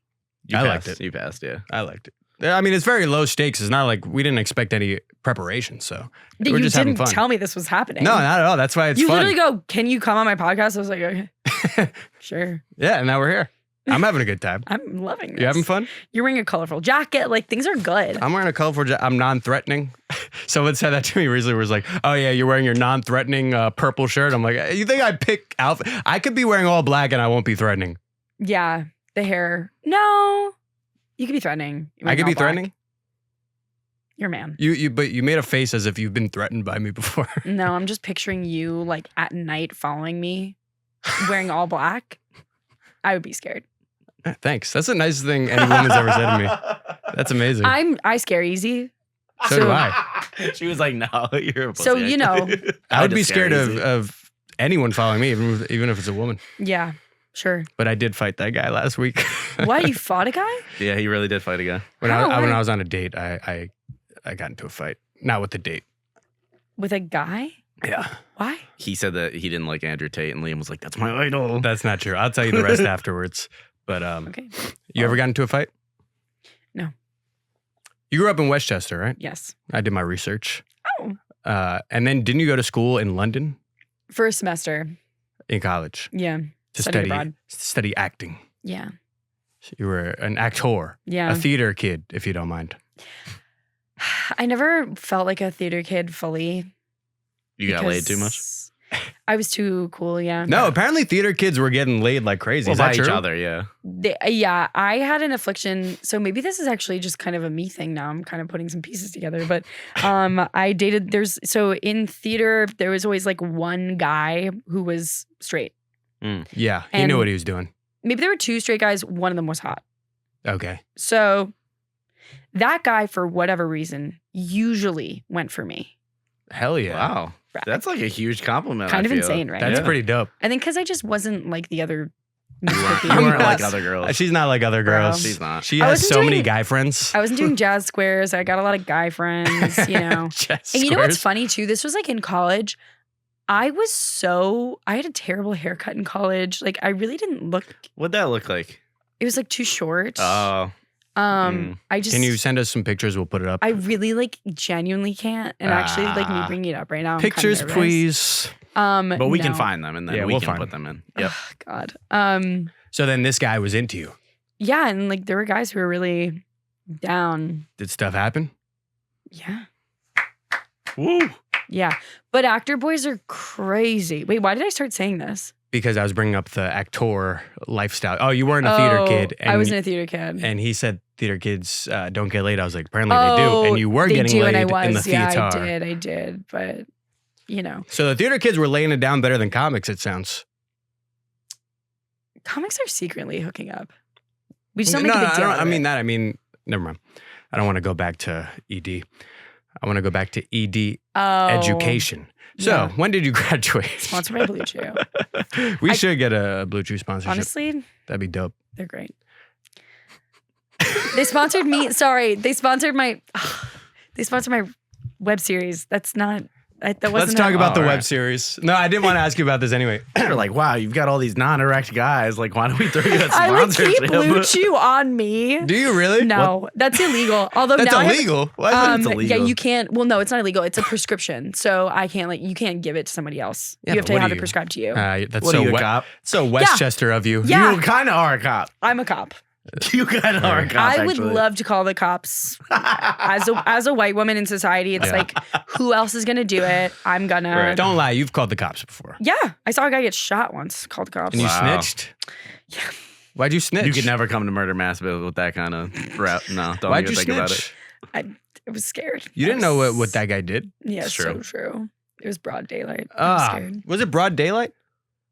You I passed. liked it. You passed, yeah. I liked it. I mean, it's very low stakes. It's not like we didn't expect any preparation. So we're You just having didn't fun. tell me this was happening. No, not at all. That's why it's you fun. literally go, can you come on my podcast? I was like, okay, sure. Yeah, and now we're here. I'm having a good time. I'm loving this. You having fun? You're wearing a colorful jacket. Like, things are good. I'm wearing a colorful jacket. I'm non-threatening. Someone said that to me recently. Was like, "Oh yeah, you're wearing your non-threatening purple shirt." I'm like, "You think I pick outfit? I could be wearing all black and I won't be threatening. Yeah, the hair. No, you could be threatening. You're I could all be black. threatening. You're a man. But you made a face as if you've been threatened by me before. No, I'm just picturing you like at night following me, wearing all black. I would be scared. Thanks. That's the nicest thing any woman's ever said to me. That's amazing. I scare easy. so do I. She was like, no, you're a pussy. So, you know. I would be just scare scared easy. of anyone following me, even if it's a woman. Yeah, sure. But I did fight that guy last week. What? You fought a guy? Yeah, he really did fight a guy. when How? when Why? I was on a date, I got into a fight. Not with the date. With a guy? Yeah. Why? He said that he didn't like Andrew Tate, and Liam was like, that's my idol. That's not true. I'll tell you the rest afterwards. But Okay. you ever got into a fight? No. You grew up in Westchester, right? Yes. I did my research. Oh. And then didn't you go to school in London For a semester. in college Yeah. to Studied abroad. study acting? Yeah. You were an actor, Yeah. a theater kid, if you don't mind. I never felt like a theater kid fully. You got laid too much? because I was too cool, yeah. No, apparently theater kids were getting laid like crazy. Well, Is that by true? each other, yeah. Yeah, I had an affliction. So maybe this is actually just kind of a me thing now. I'm kind of putting some pieces together. But I dated, in theater, there was always like one guy who was straight. Yeah, he And- knew what he was doing. Maybe there were two straight guys. One of them was hot. Okay. So that guy, for whatever reason, usually went for me. Hell yeah. Wow. That's like a huge compliment. Kind I of feel. insane, right? That's Yeah. pretty dope. I think because I just wasn't like the other Mississippi. You weren't like Yes. other girls. She's not like other girls. She's not. She I has wasn't so many doing- guy friends. I wasn't doing jazz squares. I got a lot of guy friends, you know. Jazz And you know what's squares. funny too? This was like in college. I had a terrible haircut in college. Like I really didn't look. What'd that look like? It was like too short. Oh, I just. Can you send us some pictures? We'll put it up. I really like genuinely can't. And actually, like me bringing it up right now. I'm kinda Pictures, nervous. please. but we can no. find them and then Yeah, we we'll can find put them in. Yep. Oh, God. So then this guy was into you. Yeah, and like there were guys who were really down. Did stuff happen? Yeah. Woo. Yeah. But actor boys are crazy. Wait, why did I start saying this? Because I was bringing up the actor lifestyle. Oh, you weren't a theater kid. I wasn't a theater kid. And he said theater kids don't get laid. I was like, apparently they do. And you were they getting do, laid and I was. in the theater. Yeah, I did. But, you know. So the theater kids were laying it down better than comics, it sounds. Comics are secretly hooking up. We just don't make a big deal out of I mean it. that. I mean, never mind. I don't want to go back to ED. I want to go back to ED education. So yeah. when did you graduate? Sponsored by Blue Chew. We should get a Blue Chew sponsorship. Honestly, That'd be dope. they're great. They sponsored me. Sorry, they sponsored my. They sponsored my web series. That's not. That wasn't. Let's talk about the All web right. series. No, I didn't want to ask you about this anyway. They're like, wow, you've got all these non-erect guys. Like, why don't we throw you a I like sponsorship? keep Blue Chew on me. Do you really? No, that's illegal. Although That's now illegal. Why is I it? have, illegal? yeah, you can't. Well, no, it's not illegal. It's a prescription, so I can't you can't give it to somebody else. Yeah, you have but to what have do it you- prescribed to you. That's What so are you, a cop? so Westchester of you. Yeah. You kind of are a cop. I'm a cop. You kind of are a cop, I would actually. love to call the cops. As a white woman in society, it's Yeah. like, who else is gonna do it? I'm gonna. Right. Don't lie. You've called the cops before. Yeah, I saw a guy get shot once. Called the cops. And you Wow. snitched? Yeah. Why'd you snitch? You could never come to Murder Massville with that kind of rep. No, don't Why'd even you think about it. snitch? I was scared. You didn't know what that guy did? Yeah, It's it's so true. true. It was broad daylight. I was scared. Was it broad daylight?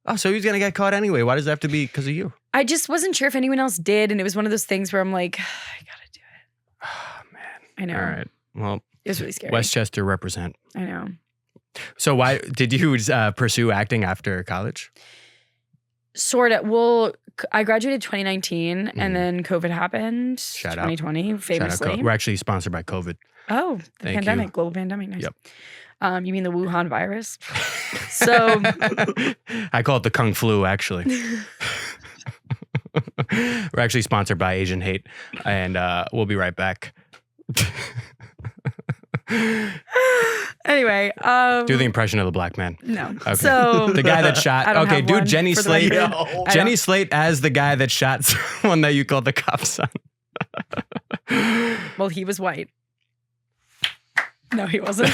Oh, so he's gonna get caught anyway. Why does it have to be because of you? I just wasn't sure if anyone else did, and it was one of those things where I'm like, I gotta do it. Oh man. I know. All right. Well, It was really scary. Westchester represent. I know. So why did you pursue acting after college? Sort of. Well, I graduated 2019, Mhm. and then COVID happened. Shout out. 2020, Shout out famously. We're actually sponsored by COVID. Oh, the Thank pandemic, you. global pandemic. Nice. Yep. You mean the Wuhan virus? So, I call it the Kung Flu, actually. We're actually sponsored by Asian Hate, and we'll be right back. anyway, Do the impression of the black man. no. Okay. So The guy that shot. I don't Okay, have dude, one Jenny for the Slate. record. I Jenny don't- Slate as the guy that shot someone that you called the cops on. Well, he was white. No, he wasn't.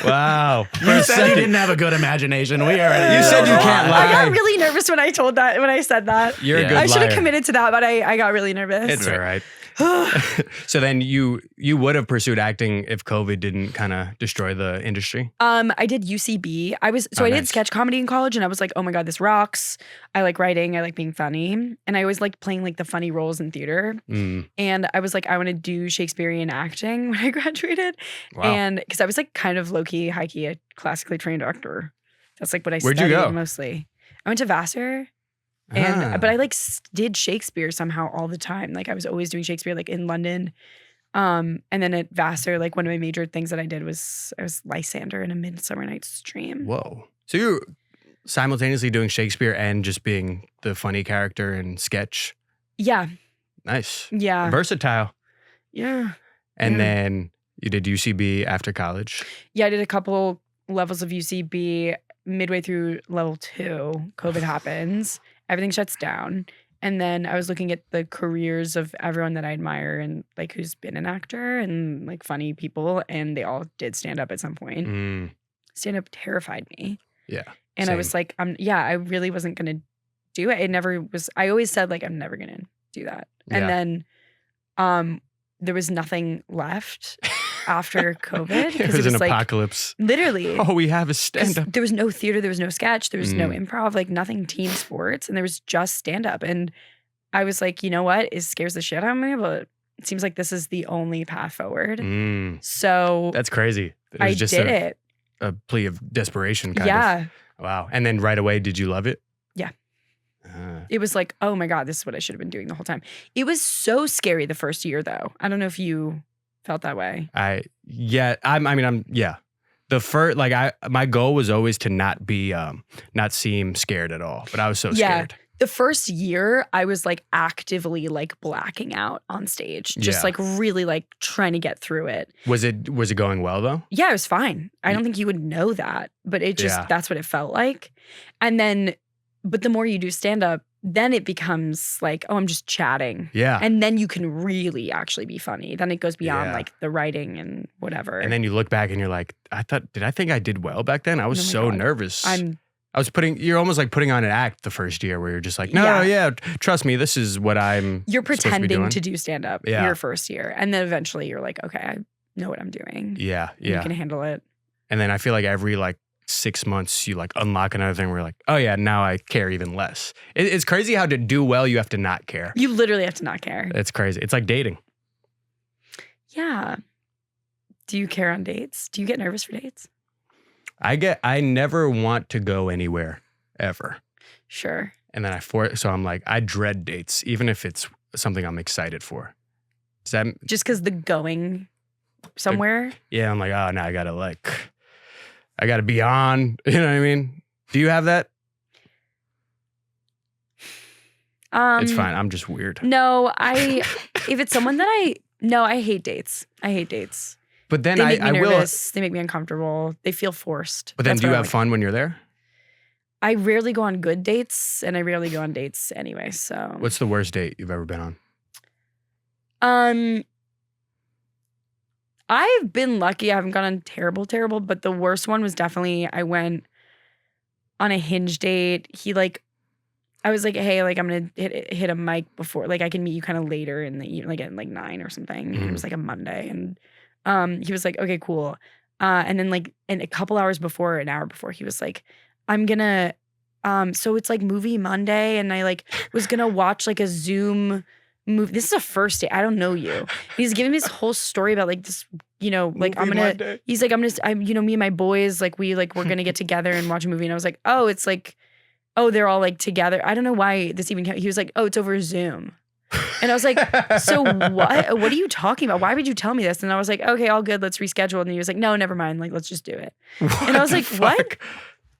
Wow. You said you didn't have a good imagination. We already. You said you know. can't I lie. got really nervous when I said that. You're Yeah. a good I should have liar. committed to that, but I got really nervous. It's all right. So then you would have pursued acting if COVID didn't kind of destroy the industry. I did UCB. I Oh, did nice. sketch comedy in college, and I was like, oh my god, this rocks. I like writing. I like being funny, and I always liked playing like the funny roles in theater. Mm, And I was like, I want to do Shakespearean acting when I graduated, wow. and because I was like kind of low key, high key, a classically trained actor. That's like what I Where'd you studied go? mostly. I went to Vassar. And Ah. but I like did Shakespeare somehow all the time. Like I was always doing Shakespeare like in London. And then at Vassar, like one of my major things that I did was I was Lysander in A Midsummer Night's Dream. Whoa. So you're simultaneously doing Shakespeare and just being the funny character in sketch. Yeah. Nice. Yeah. Versatile. Yeah. And Yeah. then you did UCB after college. Yeah, I did a couple levels of UCB. Midway through level 2, COVID happens. Everything shuts down. And then I was looking at the careers of everyone that I admire and like who's been an actor and like funny people. And they all did stand up at some point. Mm, Stand up terrified me. yeah. And I Same. was like, I really wasn't going to do it. It never was. I always said like, I'm never going to do that. And Yeah. then there was nothing left after COVID. It Because was it was an like, apocalypse. literally. Oh, we have a 'Cause stand up. there was no theater, there was no sketch, there was no Mm. improv, like nothing team sports, and there was just stand up. And I was like, you know what? It scares the shit out of me, but it seems like this is the only path forward. So That's crazy. It I was just did it. a plea of desperation, kind of. Yeah. Wow. And then right away, did you love it? Yeah. It was like, oh my God, this is what I should have been doing the whole time. It was so scary the first year though. I don't know if you felt that way. The first, my goal was always to not seem scared at all, but I was so scared. The first year I was like actively like blacking out on stage, just like really like trying to get through it. Was it going well though? Yeah, it was fine. I don't think you would know that, but it just, that's what it felt like. And then, but the more you do stand up, then it becomes like, oh, I'm just chatting. Yeah. And then you can really actually be funny. Then it goes beyond like the writing and whatever. And then you look back and you're like, did I think I did well back then? I was so nervous. You're almost like putting on an act the first year where you're just like, no, trust me, this is what you're pretending to do stand up your first year. And then eventually you're like, okay, I know what I'm doing. Yeah. You can handle it. And then I feel like every like 6 months you like unlock another thing where you're like, oh yeah, now I care even less. It's crazy how to do well, you have to not care. You literally have to not care. It's crazy. It's like dating. Yeah. Do you care on dates? Do you get nervous for dates? I never want to go anywhere ever. Sure. And then so I'm like, I dread dates, even if it's something I'm excited for. Does that just because the going somewhere? I'm like, oh, now I gotta be on. You know what I mean? Do you have that? It's fine. I'm just weird. No, if it's someone that I hate dates. I hate dates. But then they make me nervous. They make me uncomfortable. They feel forced. But then do you have fun when you're there? I rarely go on good dates, and I rarely go on dates anyway. So, what's the worst date you've ever been on? I've been lucky. I haven't gone on terrible, but the worst one was definitely I went on a Hinge date. I was like, hey, like I'm gonna hit a mic before, like I can meet you kind of later in the evening, like at like 9 or something. Mm-hmm. It was like a Monday, and he was like, okay, cool. And then like a couple hours before, an hour before, he was like, I'm gonna, so it's like movie Monday, and I like was gonna watch like a Zoom movie. This is a first date. I don't know you. He's giving me this whole story about like this, like he's like, me and my boys, like we're gonna get together and watch a movie. And I was like, oh, it's like, oh, they're all like together. I don't know why this even, he was like, oh, it's over Zoom. And I was like, so what? What are you talking about? Why would you tell me this? And I was like, okay, all good. Let's reschedule. And he was like, no, never mind. Like, let's just do it. And I was like, what?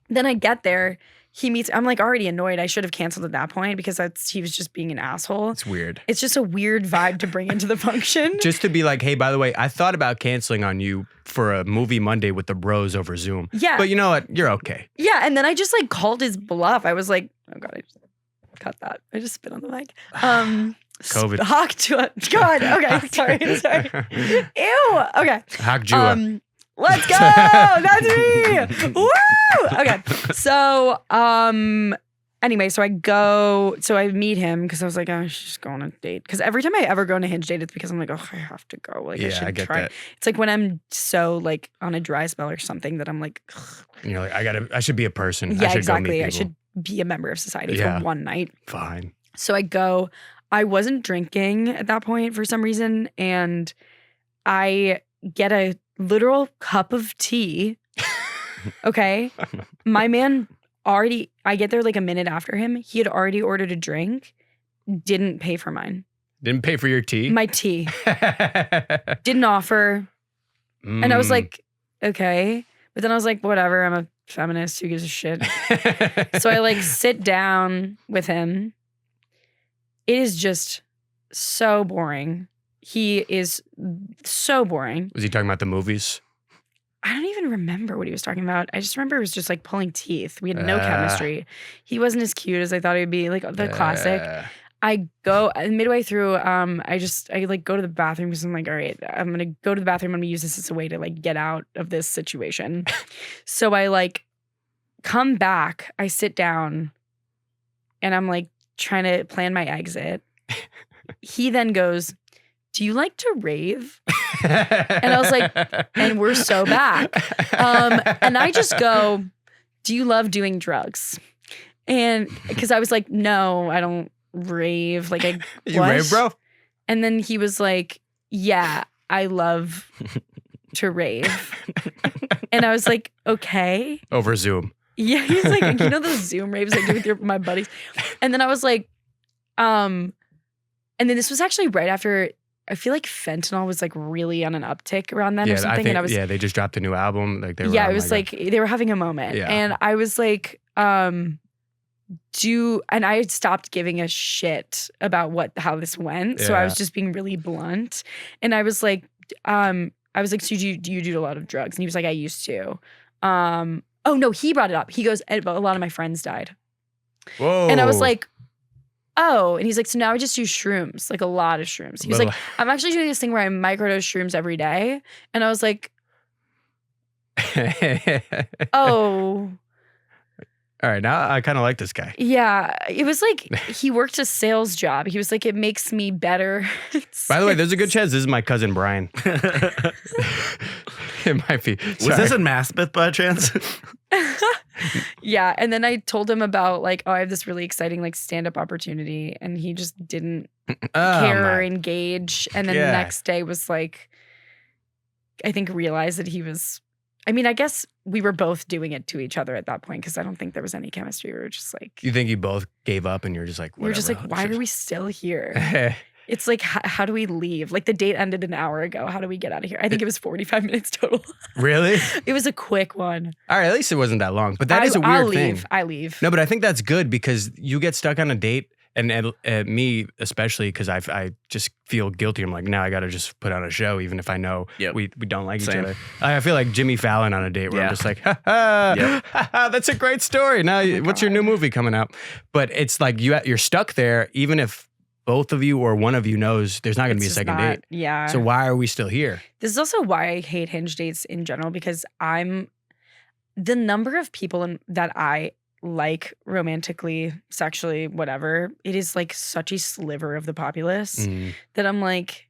Then I get there. He meets, I'm like already annoyed. I should have canceled at that point because he was just being an asshole. It's weird. It's just a weird vibe to bring into the function. Just to be like, hey, by the way, I thought about canceling on you for a movie Monday with the bros over Zoom. Yeah. But you know what? You're okay. Yeah. And then I just like called his bluff. I was like, oh God, I just cut that. I just spit on the mic. COVID. God. Okay. Sorry. Ew. Okay. Hack Jua. Let's go. That's me. Woo. Okay. So, anyway, so I meet him because I was like, oh, I should just go on a date. Because every time I ever go on a Hinge date, it's because I'm like, oh, I have to go. Like, I should try. That. It's like when I'm so like on a dry spell or something that I'm like, ugh. And you're like, I should be a person. Yeah, I should exactly. Go meet people. I should be a member of society for one night. Fine. So I go. I wasn't drinking at that point for some reason, and I get a literal cup of tea. Okay. My man I get there like a minute after him. He had already ordered a drink, didn't pay for mine. Didn't pay for your tea? My tea. Didn't offer. And I was like, okay. But then I was like, whatever, I'm a feminist. Who gives a shit? So I like sit down with him. It is just so boring. He is so boring. Was he talking about the movies? I don't even remember what he was talking about. I just remember it was just like pulling teeth. We had no chemistry. He wasn't as cute as I thought he would be, like the classic. I go midway through, I like go to the bathroom because I'm like, all right, I'm going to go to the bathroom. I'm going to use this as a way to like get out of this situation. So I like come back, I sit down, and I'm like trying to plan my exit. He then goes, do you like to rave? And I was like, and we're so back. And I just go, do you love doing drugs? And because I was like, no, I don't rave. Like, you rave, bro? And then he was like, yeah, I love to rave. And I was like, okay. Over Zoom. Yeah, he's like, you know those Zoom raves I do with my buddies? And then I was like, and then this was actually right after, I feel like fentanyl was like really on an uptick around then or something. I think, and I was, they just dropped a new album. Like they were yeah, on, it was like they were having a moment. Yeah. And I was like, and I had stopped giving a shit about how this went. So I was just being really blunt. And I was like, so do you do a lot of drugs? And he was like, I used to. Oh no, he brought it up. He goes, a lot of my friends died. Whoa. And I was like, oh. And he's like, so now I just do shrooms, like a lot of shrooms. He was like, I'm actually doing this thing where I microdose shrooms every day. And I was like, oh. All right, now I kind of like this guy. Yeah, it was like he worked a sales job. He was like, it makes me better. By the way, there's a good chance this is my cousin Brian. It might be. Was this in Maspeth by chance? Yeah, and then I told him about like, I have this really exciting like stand-up opportunity, and he just didn't care or engage. And then the next day was like, I think realized that he was. I mean, I guess we were both doing it to each other at that point because I don't think there was any chemistry. We were just like, you think you both gave up, and you're just like, whatever. We're just like, why are we still here? It's like, how do we leave? Like the date ended an hour ago. How do we get out of here? I think it was 45 minutes total. Really? It was a quick one. All right, at least it wasn't that long. But that is a weird thing. I leave. No, but I think that's good because you get stuck on a date, and me especially because I just feel guilty. I'm like, now I got to just put on a show, even if I know we don't like each other. I feel like Jimmy Fallon on a date where I'm just like, ha ha, that's a great story. Now, what's your new movie coming out? But it's like you're stuck there, even if both of you or one of you knows there's not going to be a second date. Yeah. So why are we still here? This is also why I hate Hinge dates in general, because the number of people that I like romantically, sexually, whatever, it is like such a sliver of the populace that I'm like,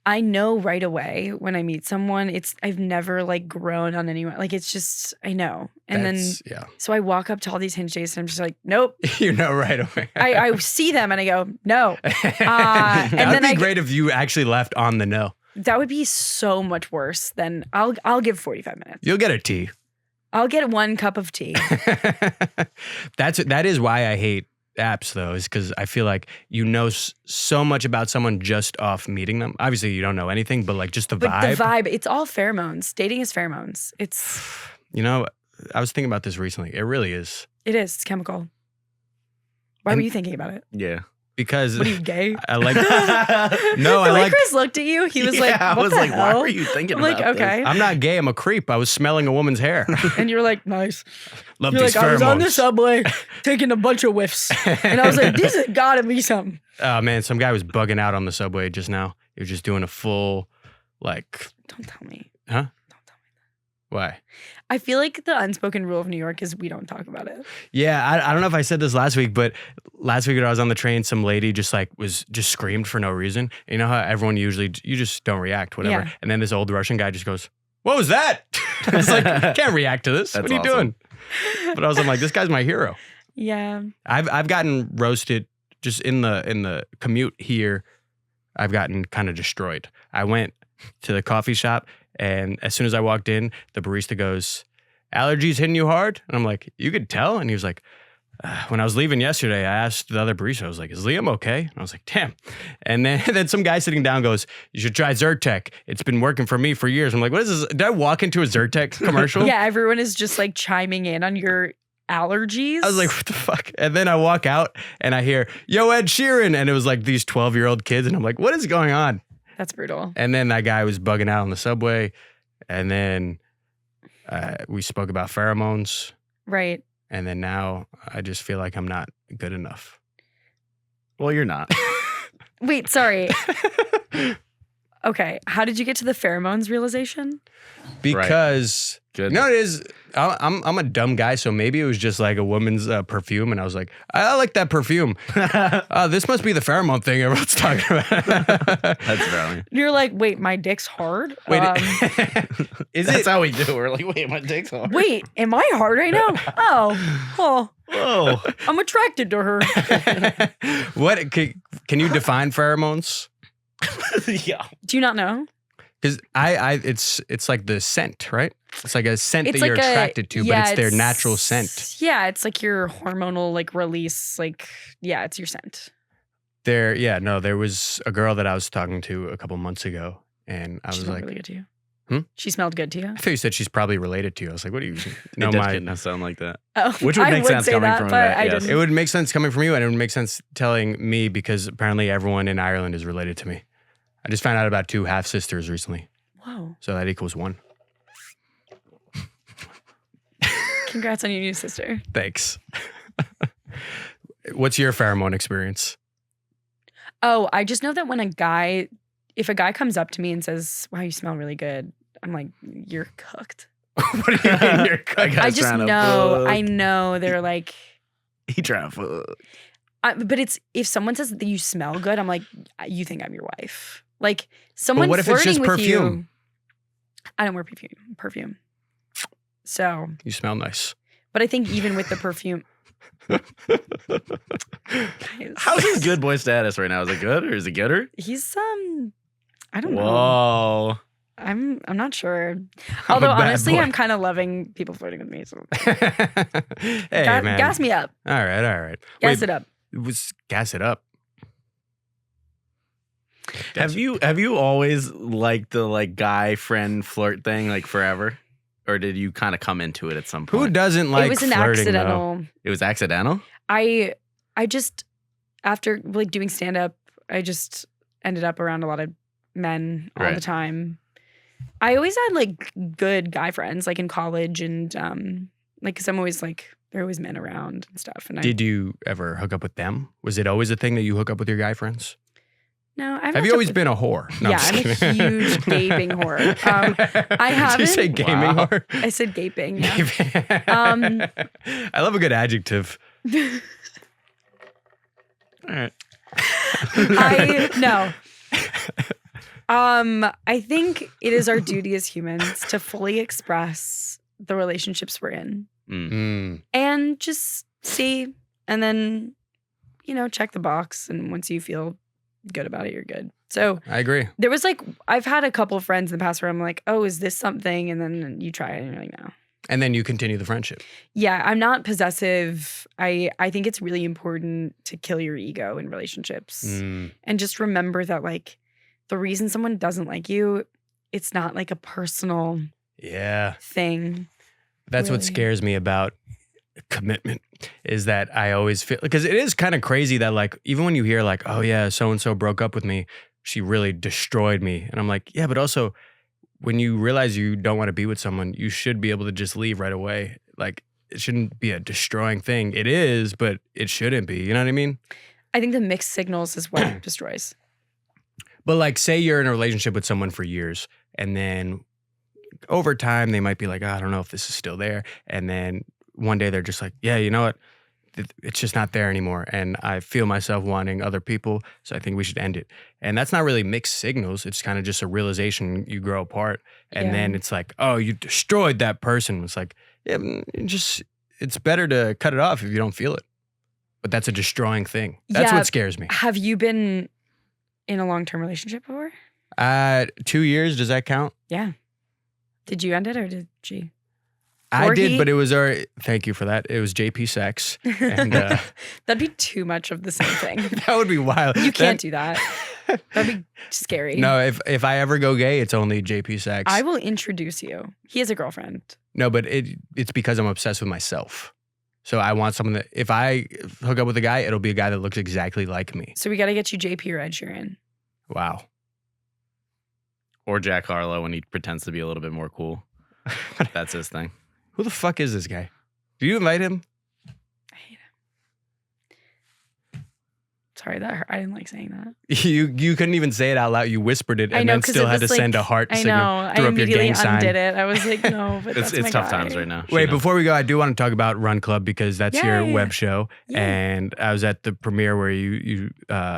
I know right away when I meet someone, I've never like grown on anyone. Like it's just, I know. And so I walk up to all these Hinge dates and I'm just like, nope. You know right away. I see them and I go, no. That would be great if you actually left on the no. That would be so much worse than I'll give 45 minutes. You'll get a tea. I'll get 1 cup of tea. That is why I hate apps though, is because I feel like you know so much about someone just off meeting them. Obviously you don't know anything, but like just the vibe. The vibe, it's all pheromones. Dating is pheromones. It's, you know, I was thinking about this recently. It really is. It is. It's chemical. Why were you thinking about it? Yeah. Because what are you, gay? I like no, I like Chris looked at you. He was like, what I was the like, hell? why were you thinking I'm about like, okay. this? I'm not gay. I'm a creep. I was smelling a woman's hair. And you were like, nice. Love You're these like, pheromones. I was on the subway taking a bunch of whiffs. And I was like, this has got to be something. Oh, man. Some guy was bugging out on the subway just now. He was just doing a full, like. Don't tell me. Huh? Don't tell me that. Why? I feel like the unspoken rule of New York is we don't talk about it. Yeah, I don't know if I said this last week, but last week when I was on the train, some lady just screamed for no reason. You know how everyone usually, you just don't react, whatever. Yeah. And then this old Russian guy just goes, what was that? I was like, can't react to this. That's what are you awesome. doing? But I'm like, this guy's my hero. Yeah. I've gotten roasted just in the commute here. I've gotten kind of destroyed. I went to the coffee shop, and as soon as I walked in, the barista goes, allergies hitting you hard? And I'm like, you could tell? And he was like, when I was leaving yesterday, I asked the other barista, I was like, is Liam okay? And I was like, damn. And then some guy sitting down goes, you should try Zyrtec. It's been working for me for years. I'm like, what is this? Did I walk into a Zyrtec commercial? Yeah, everyone is just like chiming in on your allergies. I was like, what the fuck? And then I walk out and I hear, yo, Ed Sheeran. And it was like these 12-year-old kids. And I'm like, what is going on? That's brutal. And then that guy was bugging out on the subway. And then we spoke about pheromones. Right. And then now I just feel like I'm not good enough. Well, you're not. Wait, sorry. Okay. How did you get to the pheromones realization? Because Good. you know what it is? I'm a dumb guy, so maybe it was just like a woman's perfume, and I was like, I like that perfume. This must be the pheromone thing everyone's talking about. That's brilliant. You're like, wait, my dick's hard? Wait, That's how we do. We're like, wait, my dick's hard. Wait, am I hard right now? Oh, Whoa. I'm attracted to her. What can you define pheromones? Yeah. Do you not know? Because it's like the scent, right? It's like a scent It's that you're like attracted to, but it's their natural scent. Yeah, it's like your hormonal like release. Like, yeah, it's your scent. There was a girl that I was talking to a couple months ago, and I She was smelled like, really good to you. Hmm? She smelled good to you. I thought you said she's probably related to you. I was like, what do you know? It does kind of sound like that. Oh, Which would I make sense say coming that, from but Yvette, I yes. didn't. It would make sense coming from you, and it would make sense telling me because apparently everyone in Ireland is related to me. I just found out about 2 half sisters recently, Whoa! so that equals 1. Congrats on your new sister. Thanks. What's your pheromone experience? Oh, I just know that when if a guy comes up to me and says, "Wow, you smell really good," I'm like, "You're cooked." What do you mean you're cooked? I just know. I know they're like. He trying to fuck. But it's if someone says that you smell good, I'm like, you think I'm your wife. Like someone what if it's flirting just with you. perfume? I don't wear perfume. So, You smell nice. but I think even with the perfume, guys, How's his good boy status right now? Is it good or is it gooder? he's I don't know. Whoa. I'm not sure. I'm Although a bad honestly, boy. I'm kind of loving people flirting with me. So Hey, man. gas me up. All right. Gas it up. Gas it up. Have you always liked the like guy friend flirt thing like forever? Or did you kind of come into it at some point? Who doesn't like It was an flirting, though? accidental. It was accidental? I just after like doing stand up, I just ended up around a lot of men all Right. the time. I always had like good guy friends like in college and like cuz I'm always like there are always men around and stuff and Did you ever hook up with them? Was it always a thing that you hook up with your guy friends? No, I've Have you always been a whore? No, Yeah, I'm I'm just a kidding. huge gaping whore. I Did you say haven't- gaming Wow. whore? I said gaping. Yeah. I love a good adjective. All right. I think it is our duty as humans to fully express the relationships we're in and just see and then, check the box. And once you feel good about it, you're good. So I agree. there was like, I've had a couple of friends in the past where I'm like, oh, is this something? And then you try it and you're like, no. And then you continue the friendship. Yeah, I'm not possessive. I think it's really important to kill your ego in relationships and just remember that like the reason someone doesn't like you, it's not like a personal thing. That's what Really. scares me about commitment is that I always feel because it is kind of crazy that like even when you hear like, oh yeah, so and so broke up with me, she really destroyed me. And I'm like, yeah, but also when you realize you don't want to be with someone, you should be able to just leave right away. Like it shouldn't be a destroying thing. It is, but it shouldn't be. You know what I mean? I think the mixed signals is what destroys. But like say you're in a relationship with someone for years and then over time they might be like, oh, I don't know if this is still there. And then one day they're just like, yeah, you know what? It's just not there anymore. And I feel myself wanting other people. So I think we should end it. And that's not really mixed signals. It's kind of just a realization you grow apart. And then it's like, oh, you destroyed that person. It's like, yeah, it's better to cut it off if you don't feel it. But that's a destroying thing. That's what scares me. Have you been in a long-term relationship before? 2 years, does that count? Yeah. Did you end it or did she? I Or did, he? but it was thank you for that. It was JP sex. And That'd be too much of the same thing. that would be wild. You can't do that. That'd be scary. No, if I ever go gay, it's only JP sex. I will introduce you. He has a girlfriend. No, but it's because I'm obsessed with myself. So I want someone that if I hook up with a guy, it'll be a guy that looks exactly like me. So we got to get you JP or Ed Sheeran. Wow. Or Jack Harlow when he pretends to be a little bit more cool. That's his thing. Who the fuck is this guy? Do you invite him? I hate him. Sorry, that hurt. I didn't like saying that. You couldn't even say it out loud. You whispered it I and know, then 'cause still it had to was send like- a heart I signal. know. I Threw up your immediately gang sign. undid it. I was like, no, but that's It's my tough guy. times right now. Wait, She knows. before we go, I do want to talk about Run Club because that's your Yeah. web show. Yeah. And I was at the premiere where you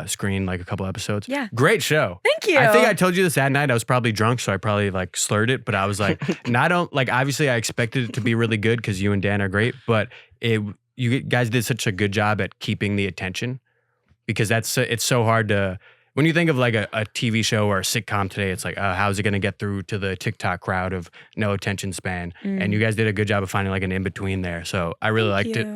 screened like a couple episodes. Yeah. Great show. Thank you. I think I told you this that night. I was probably drunk, so I probably like slurred it. But I was like, obviously I expected it to be really good because you and Dan are great. But you guys did such a good job at keeping the attention because it's so hard to When you think of like a TV show or a sitcom today, it's like, how's it going to get through to the TikTok crowd of no attention span? And you guys did a good job of finding like an in-between there. So I really liked it.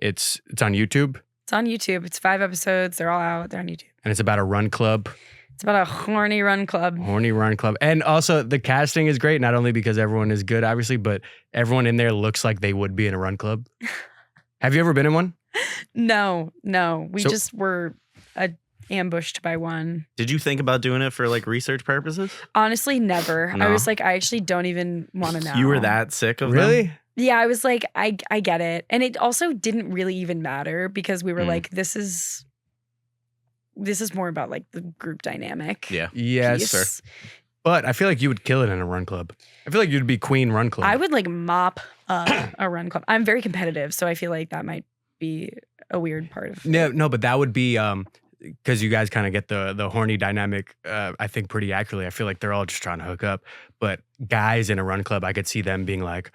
It's on YouTube. It's on YouTube. It's 5 episodes. They're all out. They're on YouTube. And it's about a run club. It's about a horny run club. Horny run club. And also the casting is great, not only because everyone is good, obviously, but everyone in there looks like they would be in a run club. Have you ever been in one? No. We just were ambushed by one. Did you think about doing it for like research purposes? Honestly, never. No. I was like, I actually don't even want to know. You were that sick of Really? them? Yeah, I was like, I get it. And it also didn't really even matter because we were like, this is more about like the group dynamic. Yeah. Yes. piece. Sir. But I feel like you would kill it in a run club. I feel like you'd be queen run club. I would like mop a run club. I'm very competitive, so I feel like that might be a weird part of No, but that would be because you guys kind of get the horny dynamic, I think, pretty accurately. I feel like they're all just trying to hook up. But guys in a run club, I could see them being like,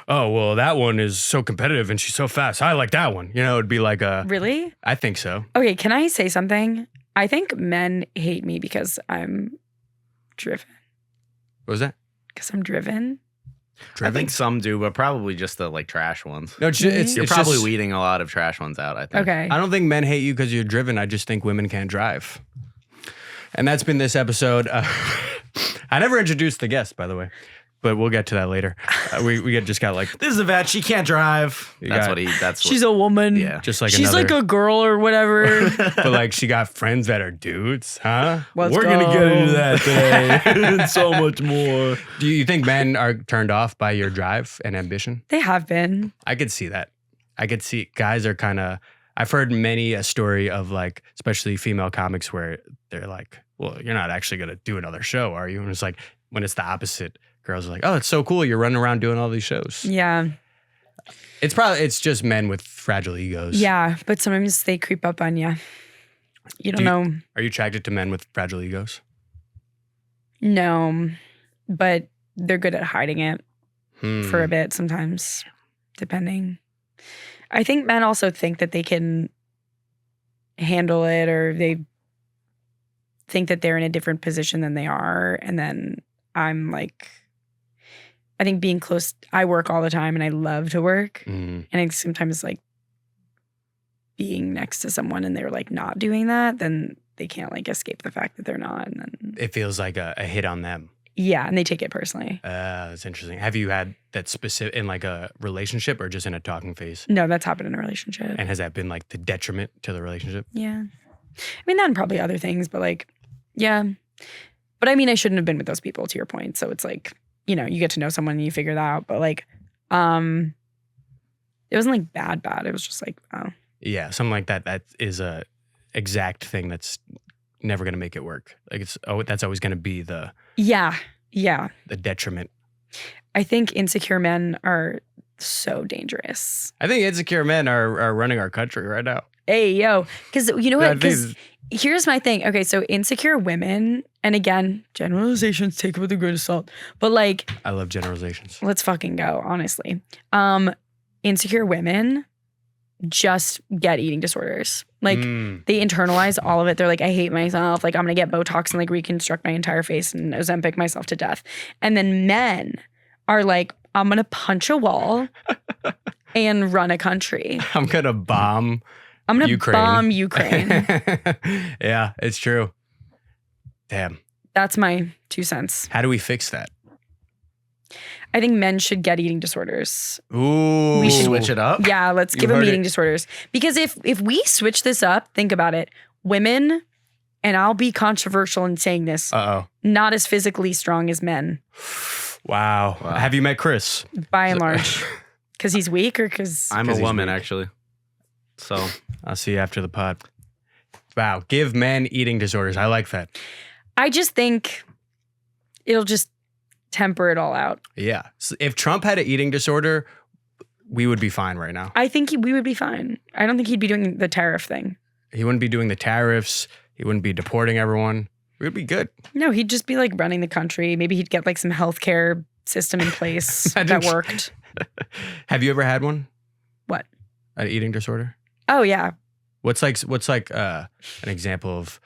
oh, well, that one is so competitive and she's so fast. I like that one. You know, it'd be like a... Really? I think so. Okay, can I say something? I think men hate me because I'm driven. What was that? Because I'm driven. I think some do, but probably just the like trash ones. No, it's You're probably just, weeding a lot of trash ones out, I think. Okay. I don't think men hate you because you're driven. I just think women can't drive. And that's been this episode. I never introduced the guest, by the way, but we'll get to that later. We just got like... This is Yvette. She can't drive. She's a woman. Yeah. Just like She's another, like a girl or whatever. but like she got friends that are dudes, huh? Let's We're go. going to get into that today. And so much more. Do you think men are turned off by your drive and ambition? They have been. I could see that. I could see guys are kind of... I've heard many a story of like, especially female comics where they're like, well, you're not actually going to do another show, are you? And it's like, when it's the opposite, girls are like, oh, it's so cool. You're running around doing all these shows. Yeah. It's just men with fragile egos. Yeah, but sometimes they creep up on you. You don't know. Are you attracted to men with fragile egos? No, but they're good at hiding it for Hmm. a bit sometimes, depending. I think men also think that they can handle it, or they think that they're in a different position than they are. And then I'm like, I think being close, I work all the time and I love to work. Mm. And I sometimes like being next to someone and they're like not doing that, then they can't like escape the fact that they're not. And then, It feels like a hit on them. yeah, and they take it personally. That's interesting. Have you had that specific in like a relationship or just in a talking phase? No, that's happened in a relationship. And has that been like the detriment to the relationship? Yeah. I mean, that and probably other things, but like, yeah. But I mean, I shouldn't have been with those people, to your point. So it's like, you know, you get to know someone and you figure that out. But like, it wasn't like bad. It was just like, oh. Yeah, something like that. That is a exact thing that's never going to make it work. Like that's always going to be the Yeah. detriment. I think insecure men are so dangerous. I think insecure men are running our country right now. Hey, yo. Because you know Yeah, I what? think Because here's my thing. Okay, so insecure women, and again, generalizations, take it with a grain of salt. But like, I love generalizations. let's fucking go, honestly. Insecure women just get eating disorders. Like, they internalize all of it. They're like, I hate myself. Like, I'm gonna get Botox and like reconstruct my entire face and Ozempic myself to death. And then men are like, I'm gonna punch a wall and run a country. I'm gonna bomb. I'm gonna Ukraine. bomb Ukraine. Yeah, it's true. Damn. That's my 2 cents. How do we fix that? I think men should get eating disorders. Ooh. We should Switch it up. Yeah, let's You give them heard eating it. disorders. Because if we switch this up, think about it. Women, and I'll be controversial in saying this, Uh-oh. not as physically strong as men, Wow. Have you met Chris? by and large. Because he's weak or because... I'm 'Cause a he's woman, weak. actually. So I'll see you after the pod. Wow. Give men eating disorders. I like that. I just think it'll just temper it all out. Yeah. So if Trump had an eating disorder, we would be fine right now. I think we would be fine. I don't think he'd be doing the tariff thing. He wouldn't be doing the tariffs. He wouldn't be deporting everyone. We would be good. No, he'd just be like running the country. Maybe he'd get like some healthcare system in place Imagine- that worked. Have you ever had one? What? An eating disorder? Oh, yeah. What's like an example of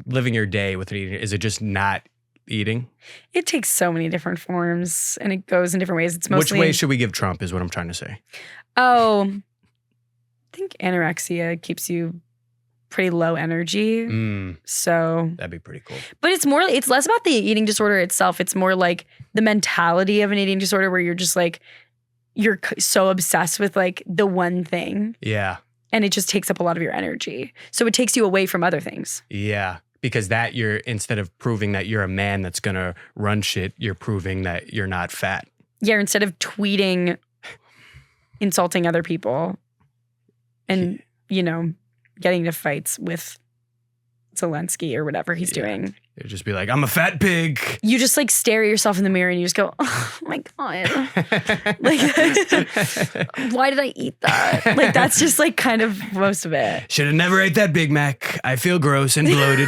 living your day with an eating? Is it just not eating? It takes so many different forms and it goes in different ways. It's Which mostly way should we give Trump is what I'm trying to say. Oh, I think anorexia keeps you pretty low energy. So That'd be pretty cool. but it's less about the eating disorder itself. It's more like the mentality of an eating disorder where you're just like you're so obsessed with like the one thing. Yeah. And it just takes up a lot of your energy. So it takes you away from other things. Yeah. Because that you're, instead of proving that you're a man that's going to run shit, you're proving that you're not fat. Yeah, instead of tweeting, insulting other people and, you know, getting into fights with Zelensky or whatever he's doing. You'd just be like, I'm a fat pig. You just like stare at yourself in the mirror and you just go, oh my God. Like, why did I eat that? Like, that's just like kind of most of it. Should have never ate that Big Mac. I feel gross and bloated.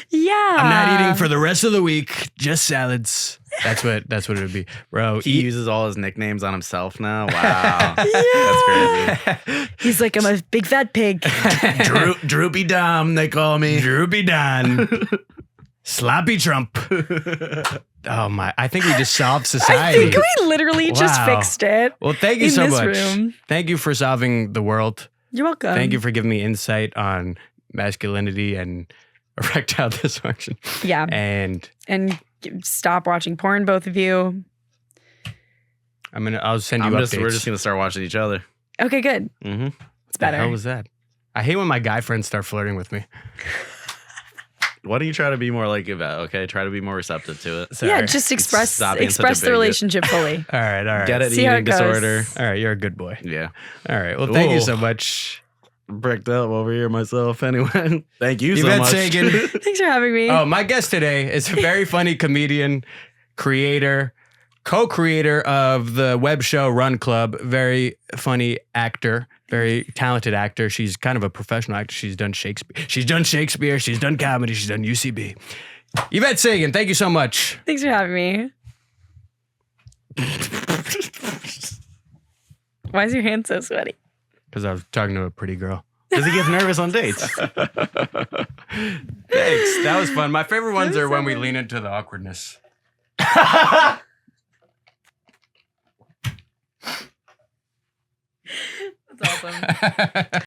Yeah. I'm not eating for the rest of the week. Just salads. That's what it would be. Bro, He uses all his nicknames on himself now. Wow. That's crazy. He's like, I'm a big fat pig. Droopy Dom, they call me. Droopy Don. Sloppy Trump. Oh my, I think we just solved society. I think we literally just Wow. fixed it. Well, thank you in so this much. room. Thank you for solving the world. You're welcome. Thank you for giving me insight on masculinity and erectile dysfunction. Yeah. And Stop watching porn, both of you. I'll send you updates. We're just gonna start watching each other. Okay, good. Mm-hmm. It's better. How was that? I hate when my guy friends start flirting with me. Why don't you try to be more like Yvette? Okay, try to be more receptive to it. Sorry. Yeah, just express Stop being such a the bigot. relationship fully. All right. Get it, See how eating it goes. disorder. All right, you're a good boy. Yeah. All right. Well, thank you Ooh. so much. Bricked up over here myself anyway. Thank you so Yvette much. Segan. Thanks for having me. Oh, my guest today is a very funny comedian, creator, co-creator of the web show Run Club, very funny actor, very talented actor. She's kind of a professional actor. She's done Shakespeare. She's done comedy. She's done UCB. Yvette Segan, thank you so much. Thanks for having me. Why is your hand so sweaty? Because I was talking to a pretty girl. Because he gets nervous on dates. Thanks. That was fun. My favorite ones are when we lean into the awkwardness. That's awesome.